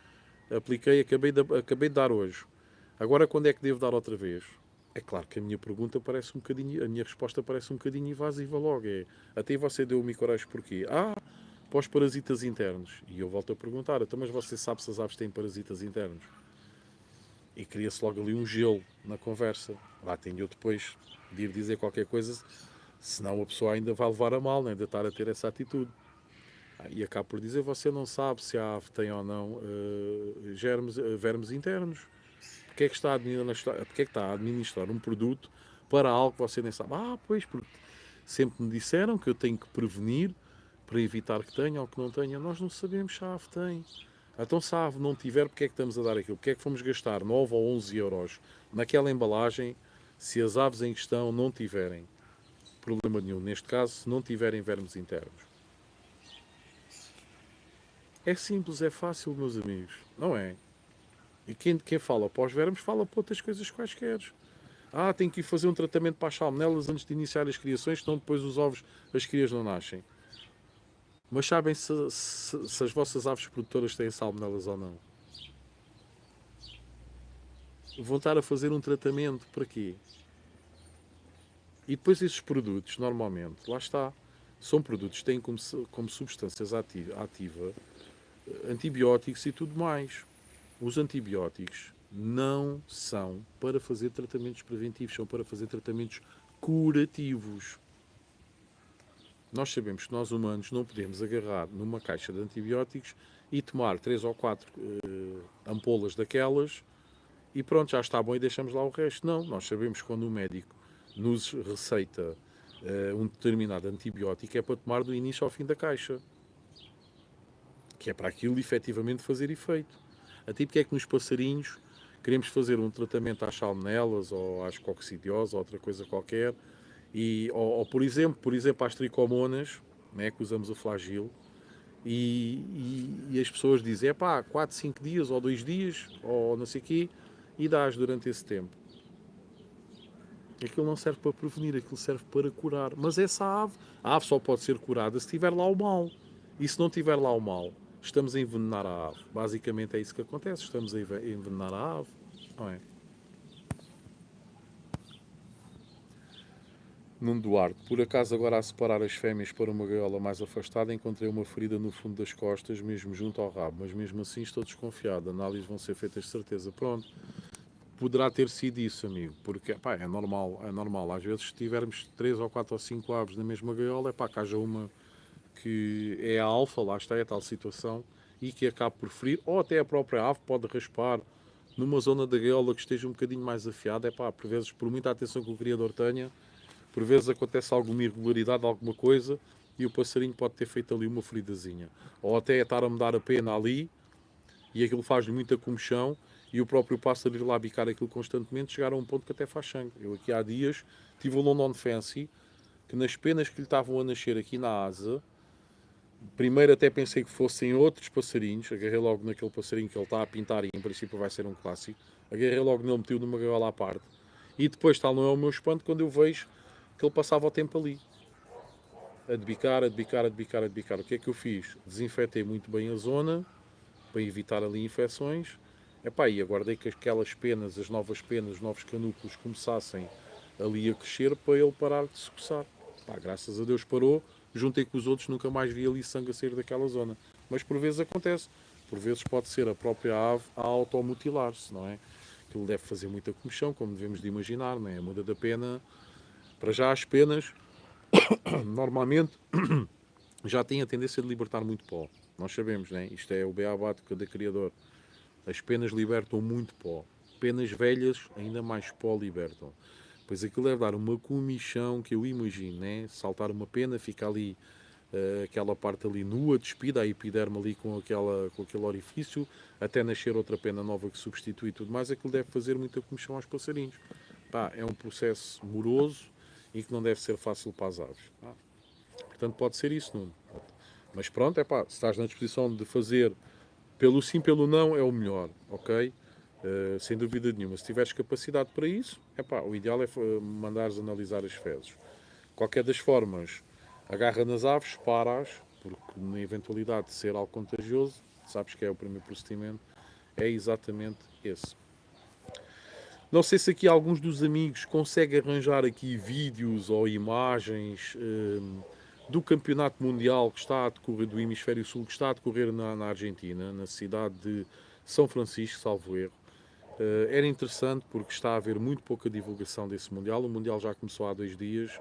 apliquei, acabei de dar hoje. Agora quando é que devo dar outra vez? É claro que a minha pergunta parece um bocadinho, a minha resposta parece um bocadinho invasiva logo. É, até você deu o Micoresp porquê? Para os parasitas internos. E eu volto a perguntar, então, mas você sabe se as aves têm parasitas internos? E cria-se logo ali um gelo na conversa. Lá tenho eu depois de ir dizer qualquer coisa, senão a pessoa ainda vai levar a mal, né, de estar a ter essa atitude. E acabo por dizer, você não sabe se a ave tem ou não vermes internos. Porque é que está a administrar um produto para algo que você nem sabe? Pois, porque sempre me disseram que eu tenho que prevenir para evitar que tenha ou que não tenha. Nós não sabemos se a ave tem. Então, se a ave não tiver, porque é que estamos a dar aquilo? Porque é que fomos gastar 9 ou 11 euros naquela embalagem se as aves em questão não tiverem problema nenhum? Neste caso, se não tiverem vermes internos. É simples, é fácil, meus amigos. Não é? E quem fala para os vermes fala para outras coisas quaisquer. Tem que ir fazer um tratamento para as salmonelas antes de iniciar as criações, senão depois os ovos, as crias não nascem. Mas sabem se as vossas aves produtoras têm salmonelas ou não? Vão estar a fazer um tratamento para quê? E depois esses produtos, normalmente, lá está, são produtos que têm como substâncias ativa antibióticos e tudo mais. Os antibióticos não são para fazer tratamentos preventivos, são para fazer tratamentos curativos. Nós sabemos que nós humanos não podemos agarrar numa caixa de antibióticos e tomar 3 ou 4 ampolas daquelas e pronto, já está bom e deixamos lá o resto. Não, nós sabemos que quando o médico nos receita um determinado antibiótico é para tomar do início ao fim da caixa. Que é para aquilo efetivamente fazer efeito. Até porque é que nos passarinhos queremos fazer um tratamento às salmonelas ou às coccidioses ou outra coisa qualquer ou por exemplo às tricomonas, né, que usamos o flagilo, E as pessoas dizem, é pá, 4, 5 dias ou 2 dias, ou não sei o quê, e dás durante esse tempo. Aquilo não serve para prevenir, aquilo serve para curar. Mas a ave só pode ser curada se tiver lá o mal. E se não tiver lá o mal, estamos a envenenar a ave. Basicamente é isso que acontece, estamos a envenenar a ave. Não é? Nuno Duarte, por acaso agora a separar as fêmeas para uma gaiola mais afastada, encontrei uma ferida no fundo das costas, mesmo junto ao rabo, mas mesmo assim estou desconfiado. Análises vão ser feitas de certeza. Pronto, poderá ter sido isso, amigo, porque pá, é normal, é normal. Às vezes, se tivermos 3 ou 4 ou 5 aves na mesma gaiola, é pá, que haja uma que é a alfa, lá está, é a tal situação, e que acabe por ferir, ou até a própria ave pode raspar numa zona da gaiola que esteja um bocadinho mais afiada. É pá, por vezes, por muita atenção que o criador tenha, por vezes acontece alguma irregularidade, alguma coisa, e o passarinho pode ter feito ali uma feridazinha. Ou até estar a me dar a pena ali, e aquilo faz-lhe muita comichão, e o próprio pássaro ir lá bicar aquilo constantemente, chegar a um ponto que até faz sangue. Eu aqui há dias tive um London Fancy, que nas penas que lhe estavam a nascer aqui na asa, primeiro até pensei que fossem outros passarinhos, agarrei logo naquele passarinho que ele está a pintar e em princípio vai ser um clássico, agarrei logo nele, meti-o numa gaiola à parte, e depois, tal não é o meu espanto, quando eu vejo que ele passava o tempo ali, a debicar, a debicar, a debicar, a debicar. O que é que eu fiz? Desinfetei muito bem a zona, para evitar ali infecções. Epá, e aguardei que aquelas penas, as novas penas, os novos canúculos começassem ali a crescer para ele parar de se coçar. Pá, graças a Deus parou, juntei com os outros, nunca mais vi ali sangue a sair daquela zona. Mas por vezes acontece. Por vezes pode ser a própria ave a automutilar-se, não é? Aquilo deve fazer muita comichão, como devemos de imaginar, não é? A muda da pena, para já as penas, normalmente já têm a tendência de libertar muito pó. Nós sabemos, não é? Isto é o beabá de cada criador. As penas libertam muito pó. Penas velhas, ainda mais pó libertam. Pois aquilo deve dar uma comichão que eu imagino, né? Saltar uma pena, fica ali aquela parte ali nua, despida, a epiderme ali com aquele orifício, até nascer outra pena nova que substitui tudo mais. Aquilo deve fazer muita comichão aos passarinhos. Pá, é um processo moroso e que não deve ser fácil para as aves. Portanto, pode ser isso, Nuno. Mas pronto, é pá, se estás na disposição de fazer pelo sim, pelo não, é o melhor, ok? Sem dúvida nenhuma. Se tiveres capacidade para isso, epá, o ideal é mandares analisar as fezes. Qualquer das formas, agarra nas aves, para-as, porque na eventualidade de ser algo contagioso, sabes que é o primeiro procedimento, é exatamente esse. Não sei se aqui alguns dos amigos conseguem arranjar aqui vídeos ou imagens do campeonato mundial que está a decorrer, do Hemisfério Sul, que está a decorrer na Argentina, na cidade de São Francisco, salvo erro. Era interessante porque está a haver muito pouca divulgação desse Mundial. O Mundial já começou há 2 dias,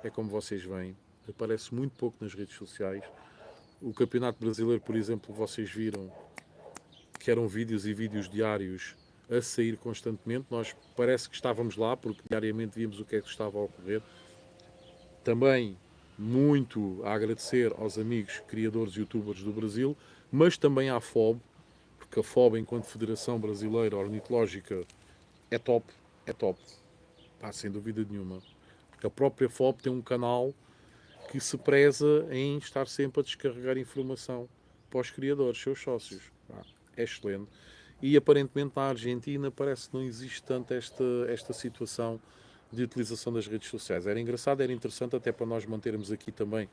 é como vocês veem, aparece muito pouco nas redes sociais. O Campeonato Brasileiro, por exemplo, vocês viram que eram vídeos e vídeos diários a sair constantemente. Nós parece que estávamos lá porque diariamente víamos o que é que estava a ocorrer. Também muito a agradecer aos amigos criadores youtubers do Brasil, mas também à FOB, porque a FOB, enquanto Federação Brasileira Ornitológica, é top, é top, pá, sem dúvida nenhuma. Porque a própria FOB tem um canal que se preza em estar sempre a descarregar informação para os criadores, seus sócios. Pá, é excelente. E aparentemente na Argentina parece que não existe tanto esta situação de utilização das redes sociais. Era engraçado, era interessante até para nós mantermos aqui também.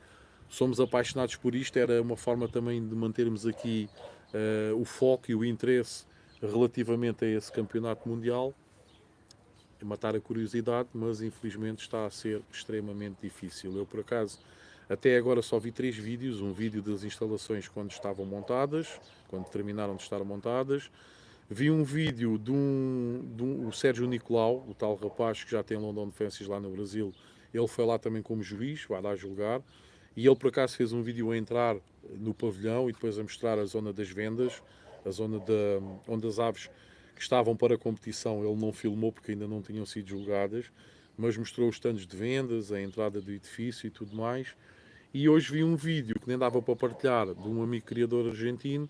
Somos apaixonados por isto, era uma forma também de mantermos aqui o foco e o interesse relativamente a esse campeonato mundial, matar a curiosidade, mas infelizmente está a ser extremamente difícil. Eu, por acaso, até agora só vi 3 vídeos. Um vídeo das instalações quando estavam montadas, quando terminaram de estar montadas. Vi um vídeo o Sérgio Nicolau, o tal rapaz que já tem London Fences lá no Brasil. Ele foi lá também como juiz, vai lá julgar. E ele, por acaso, fez um vídeo a entrar no pavilhão e depois a mostrar a zona das vendas, a zona onde as aves que estavam para a competição. Ele não filmou porque ainda não tinham sido julgadas, mas mostrou os stands de vendas, a entrada do edifício e tudo mais. E hoje vi um vídeo que nem dava para partilhar, de um amigo criador argentino,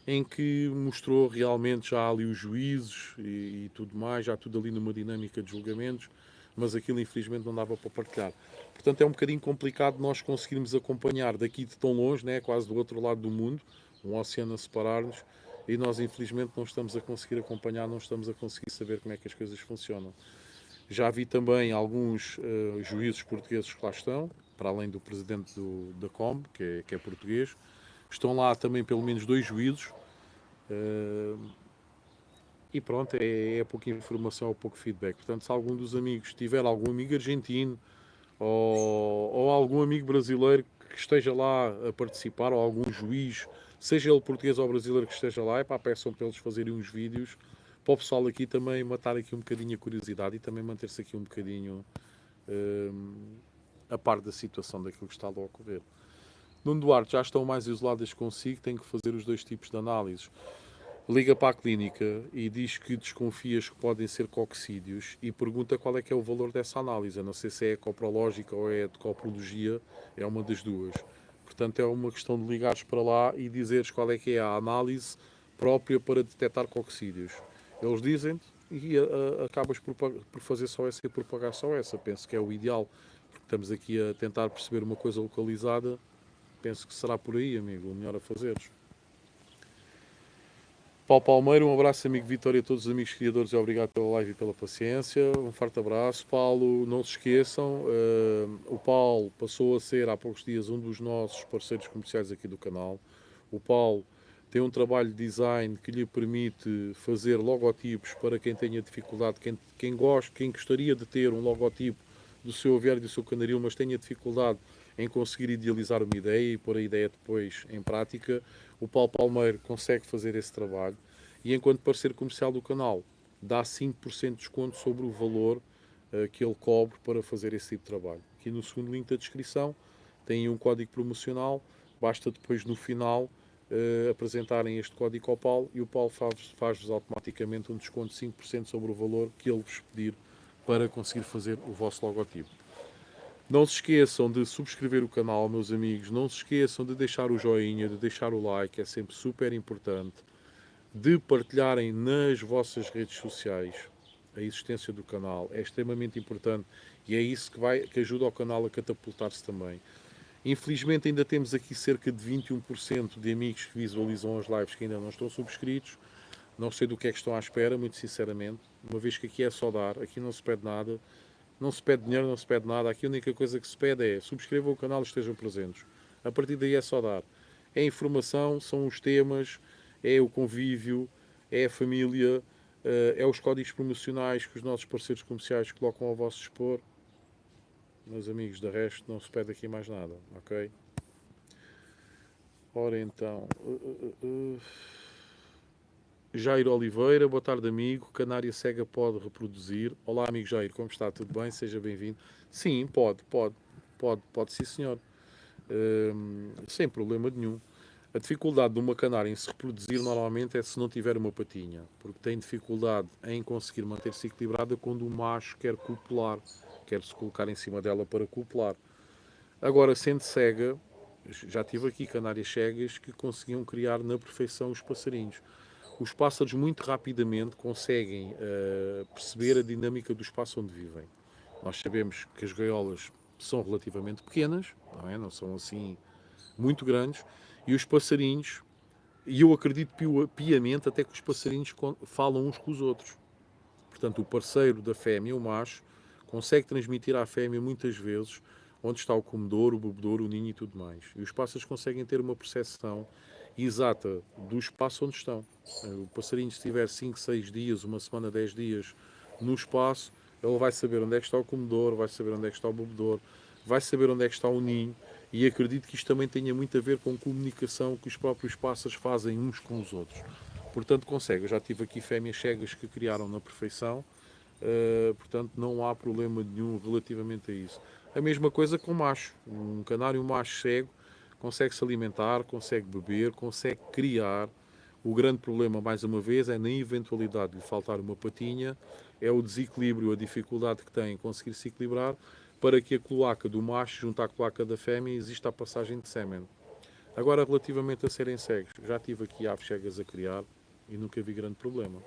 em que mostrou realmente já ali os juízes e tudo mais, já tudo ali numa dinâmica de julgamentos. mas aquilo infelizmente não dava para partilhar. Portanto, é um bocadinho complicado nós conseguirmos acompanhar daqui de tão longe, né, quase do outro lado do mundo, um oceano a separar-nos, e nós infelizmente não estamos a conseguir acompanhar, não estamos a conseguir saber como é que as coisas funcionam. Já vi também alguns juízes portugueses que lá estão, para além do presidente da COM, que é português. Estão lá também pelo menos 2 juízes. E pronto, é pouca informação, é pouco feedback. Portanto, se algum dos amigos tiver algum amigo argentino ou algum amigo brasileiro que esteja lá a participar, ou algum juiz, seja ele português ou brasileiro que esteja lá, peçam para eles fazerem uns vídeos, para o pessoal aqui também matar aqui um bocadinho a curiosidade e também manter-se aqui um bocadinho a par da situação daquilo que está a ocorrer. Nuno Duarte, já estão mais isoladas consigo, tem que fazer os 2 tipos de análises. Liga para a clínica e diz que desconfias que podem ser coccídeos e pergunta qual é que é o valor dessa análise. Eu não sei se é coprológica ou é de coprologia, é uma das duas. Portanto, é uma questão de ligares para lá e dizeres qual é que é a análise própria para detectar coccídeos. Eles dizem-te e acabas por fazer só essa e por pagar só essa. Penso que é o ideal, porque estamos aqui a tentar perceber uma coisa localizada. Penso que será por aí, amigo, o melhor a fazeres. Paulo Palmeiro, um abraço, amigo Vitória, a todos os amigos criadores e obrigado pela live e pela paciência. Um forte abraço. Paulo, não se esqueçam, o Paulo passou a ser há poucos dias um dos nossos parceiros comerciais aqui do canal. O Paulo tem um trabalho de design que lhe permite fazer logotipos para quem tenha dificuldade, quem gostaria de ter um logotipo do seu aviário e do seu canaril, mas tenha dificuldade em conseguir idealizar uma ideia e pôr a ideia depois em prática. O Paulo Palmeiro consegue fazer esse trabalho e, enquanto parceiro comercial do canal, dá 5% de desconto sobre o valor que ele cobre para fazer esse tipo de trabalho. Aqui no segundo link da descrição tem um código promocional, basta depois no final apresentarem este código ao Paulo e o Paulo faz-vos automaticamente um desconto de 5% sobre o valor que ele vos pedir para conseguir fazer o vosso logotipo. Não se esqueçam de subscrever o canal, meus amigos. Não se esqueçam de deixar o joinha, de deixar o like, é sempre super importante. De partilharem nas vossas redes sociais a existência do canal. É extremamente importante e é isso que ajuda o canal a catapultar-se também. Infelizmente ainda temos aqui cerca de 21% de amigos que visualizam as lives que ainda não estão subscritos. Não sei do que é que estão à espera, muito sinceramente. Uma vez que aqui é só dar, aqui não se pede nada. Não se pede dinheiro, não se pede nada. Aqui a única coisa que se pede é subscrevam o canal e estejam presentes. A partir daí é só dar. É informação, são os temas, é o convívio, é a família, é os códigos promocionais que os nossos parceiros comerciais colocam ao vosso dispor. Meus amigos, de resto não se pede aqui mais nada, ok? Ora então... Jair Oliveira, boa tarde, amigo. Canária cega pode reproduzir. Olá, amigo Jair, como está? Tudo bem? Seja bem-vindo. Sim, pode sim, senhor. Sem problema nenhum. A dificuldade de uma canária em se reproduzir normalmente é se não tiver uma patinha, porque tem dificuldade em conseguir manter-se equilibrada quando o macho quer copular, quer se colocar em cima dela para copular. Agora, sendo cega, já tive aqui canárias cegas que conseguiam criar na perfeição os passarinhos. Os pássaros muito rapidamente conseguem perceber a dinâmica do espaço onde vivem. Nós sabemos que as gaiolas são relativamente pequenas, não é? Não são assim muito grandes, e os passarinhos, e eu acredito piamente até que os passarinhos falam uns com os outros. Portanto, o parceiro da fêmea, o macho, consegue transmitir à fêmea muitas vezes onde está o comedouro, o bebedouro, o ninho e tudo mais. E os pássaros conseguem ter uma percepção exata do espaço onde estão. O passarinho, se estiver 5, 6 dias, uma semana, 10 dias no espaço, ele vai saber onde é que está o comedouro, vai saber onde é que está o bebedouro, vai saber onde é que está o ninho, e acredito que isto também tenha muito a ver com comunicação que os próprios pássaros fazem uns com os outros. Portanto, consegue. Eu já tive aqui fêmeas cegas que criaram na perfeição, portanto, não há problema nenhum relativamente a isso. A mesma coisa com o macho. Um canário macho cego consegue se alimentar, consegue beber, consegue criar. O grande problema, mais uma vez, é na eventualidade de lhe faltar uma patinha, é o desequilíbrio, a dificuldade que tem em conseguir se equilibrar para que a cloaca do macho, junto à cloaca da fêmea, exista a passagem de sêmen. Agora, relativamente a serem cegos, já tive aqui aves cegas a criar e nunca vi grande problema.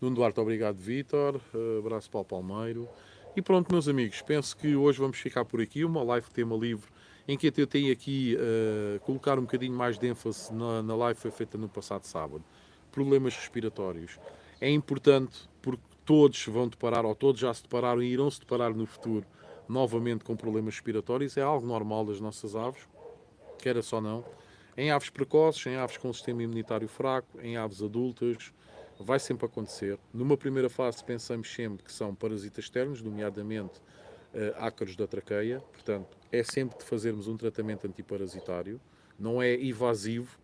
Nuno Duarte, obrigado, Vítor. Abraço para o Palmeiro. E pronto, meus amigos, penso que hoje vamos ficar por aqui. Uma live tema livre, em que eu tenho aqui colocar um bocadinho mais de ênfase na live que foi feita no passado sábado. Problemas respiratórios. É importante porque todos vão deparar, ou todos já se depararam e irão se deparar no futuro, novamente com problemas respiratórios. É algo normal das nossas aves, queira só não. Em aves precoces, em aves com sistema imunitário fraco, em aves adultas, vai sempre acontecer. Numa primeira fase pensamos sempre que são parasitas externos, nomeadamente ácaros da traqueia. Portanto, é sempre de fazermos um tratamento antiparasitário. Não é invasivo,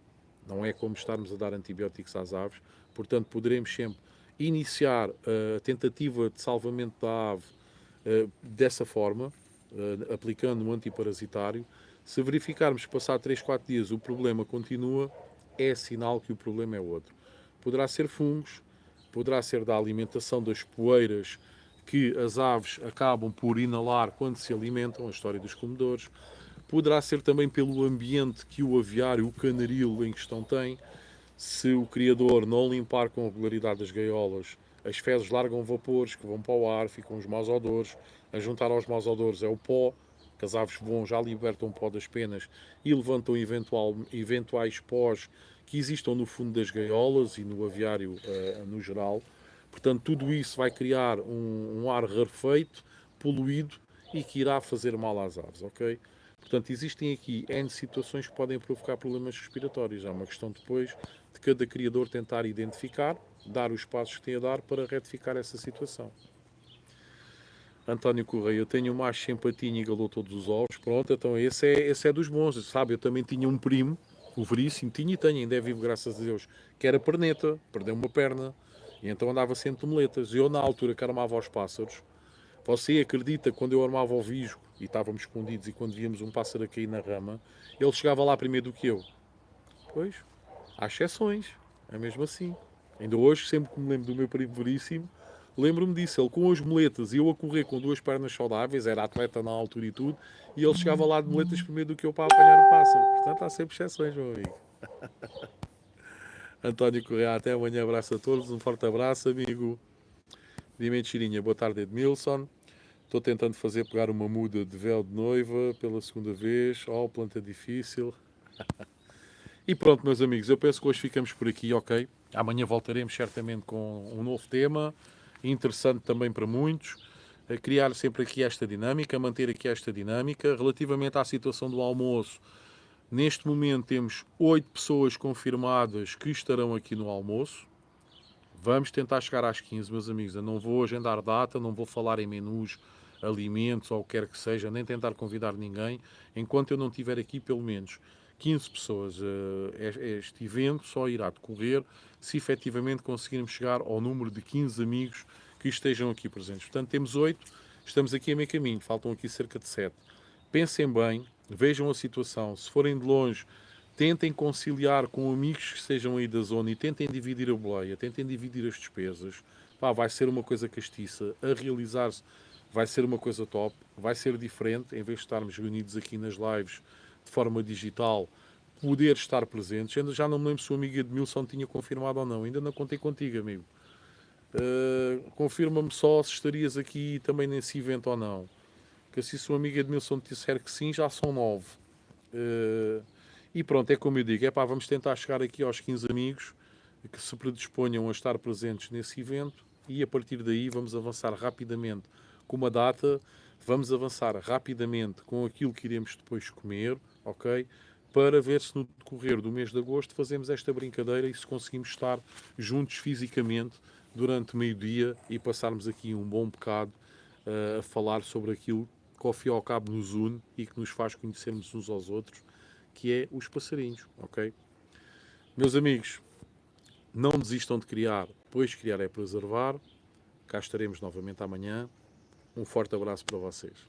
não é como estarmos a dar antibióticos às aves. Portanto, poderemos sempre iniciar a tentativa de salvamento da ave dessa forma, aplicando um antiparasitário. Se verificarmos que passar 3, 4 dias o problema continua, é sinal que o problema é outro. Poderá ser fungos, poderá ser da alimentação das poeiras que as aves acabam por inalar quando se alimentam, a história dos comedores. Poderá ser também pelo ambiente que o aviário, o canaril em questão tem. Se o criador não limpar com regularidade as gaiolas, as fezes largam vapores que vão para o ar, ficam os maus odores. A juntar aos maus odores é o pó, que as aves vão já libertam o pó das penas e levantam eventuais pós que existam no fundo das gaiolas e no aviário no geral. Portanto, tudo isso vai criar um ar rarefeito, poluído e que irá fazer mal às aves, ok? Portanto, existem aqui N situações que podem provocar problemas respiratórios. É uma questão depois de cada criador tentar identificar, dar os passos que tem a dar para retificar essa situação. António Correia, eu tenho um macho sem patinha e galou todos os ovos. Pronto, então esse é dos bons. Sabe, eu também tinha um primo, o Veríssimo, tinha e tenho, ainda é vivo, graças a Deus, que era perneta, perdeu uma perna, e então andava sempre de muletas. Eu, na altura que armava aos pássaros, você acredita que quando eu armava o visgo, e estávamos escondidos, e quando víamos um pássaro a cair na rama, ele chegava lá primeiro do que eu? Pois, há exceções, é mesmo assim. Ainda hoje, sempre que me lembro do meu primo Veríssimo, lembro-me disso. Ele com as muletas e eu a correr com duas pernas saudáveis, era atleta na altura e tudo, e ele chegava lá de muletas primeiro do que eu para apanhar o pássaro. Portanto, há sempre exceções, meu amigo. António Correia, até amanhã. Abraço a todos. Um forte abraço, amigo. Dimensão Chirinha, boa tarde, Edmilson. Estou tentando fazer pegar uma muda de véu de noiva pela segunda vez. Oh, planta difícil. E pronto, meus amigos, eu penso que hoje ficamos por aqui, ok? Amanhã voltaremos certamente com um novo tema, interessante também para muitos. A criar sempre aqui esta dinâmica, manter aqui esta dinâmica. Relativamente à situação do almoço, neste momento temos 8 pessoas confirmadas que estarão aqui no almoço. Vamos tentar chegar às 15, meus amigos. Eu não vou agendar data, não vou falar em menus, alimentos ou o que quer que seja, nem tentar convidar ninguém, enquanto eu não tiver aqui pelo menos 15 pessoas. Este evento só irá decorrer se efetivamente conseguirmos chegar ao número de 15 amigos que estejam aqui presentes. Portanto, temos 8, estamos aqui a meio caminho, faltam aqui cerca de 7. Pensem bem, vejam a situação. Se forem de longe, tentem conciliar com amigos que estejam aí da zona e tentem dividir a boleia, tentem dividir as despesas. Pá, vai ser uma coisa castiça, a realizar-se vai ser uma coisa top, vai ser diferente, em vez de estarmos reunidos aqui nas lives de forma digital, poder estar presentes. Ainda já não me lembro se o amigo Edmilson tinha confirmado ou não, ainda não contei contigo, amigo. Confirma-me só se estarias aqui também nesse evento ou não. Que assim, se o amigo Edmilson disser que sim, já são 9. E pronto, é como eu digo, vamos tentar chegar aqui aos 15 amigos que se predisponham a estar presentes nesse evento e a partir daí vamos avançar rapidamente com uma data, vamos avançar rapidamente com aquilo que iremos depois comer, ok? Para ver se no decorrer do mês de agosto fazemos esta brincadeira e se conseguimos estar juntos fisicamente durante meio-dia e passarmos aqui um bom bocado a falar sobre aquilo que ao fim e ao cabo nos une e que nos faz conhecermos uns aos outros, que é os passarinhos, ok? Meus amigos, não desistam de criar, pois criar é preservar. Cá estaremos novamente amanhã. Um forte abraço para vocês.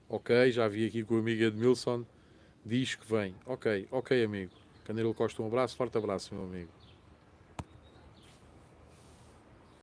Ok, já vi aqui que o amigo Edmilson diz que vem. Ok, amigo. Canelo Costa, um abraço, forte abraço, meu amigo.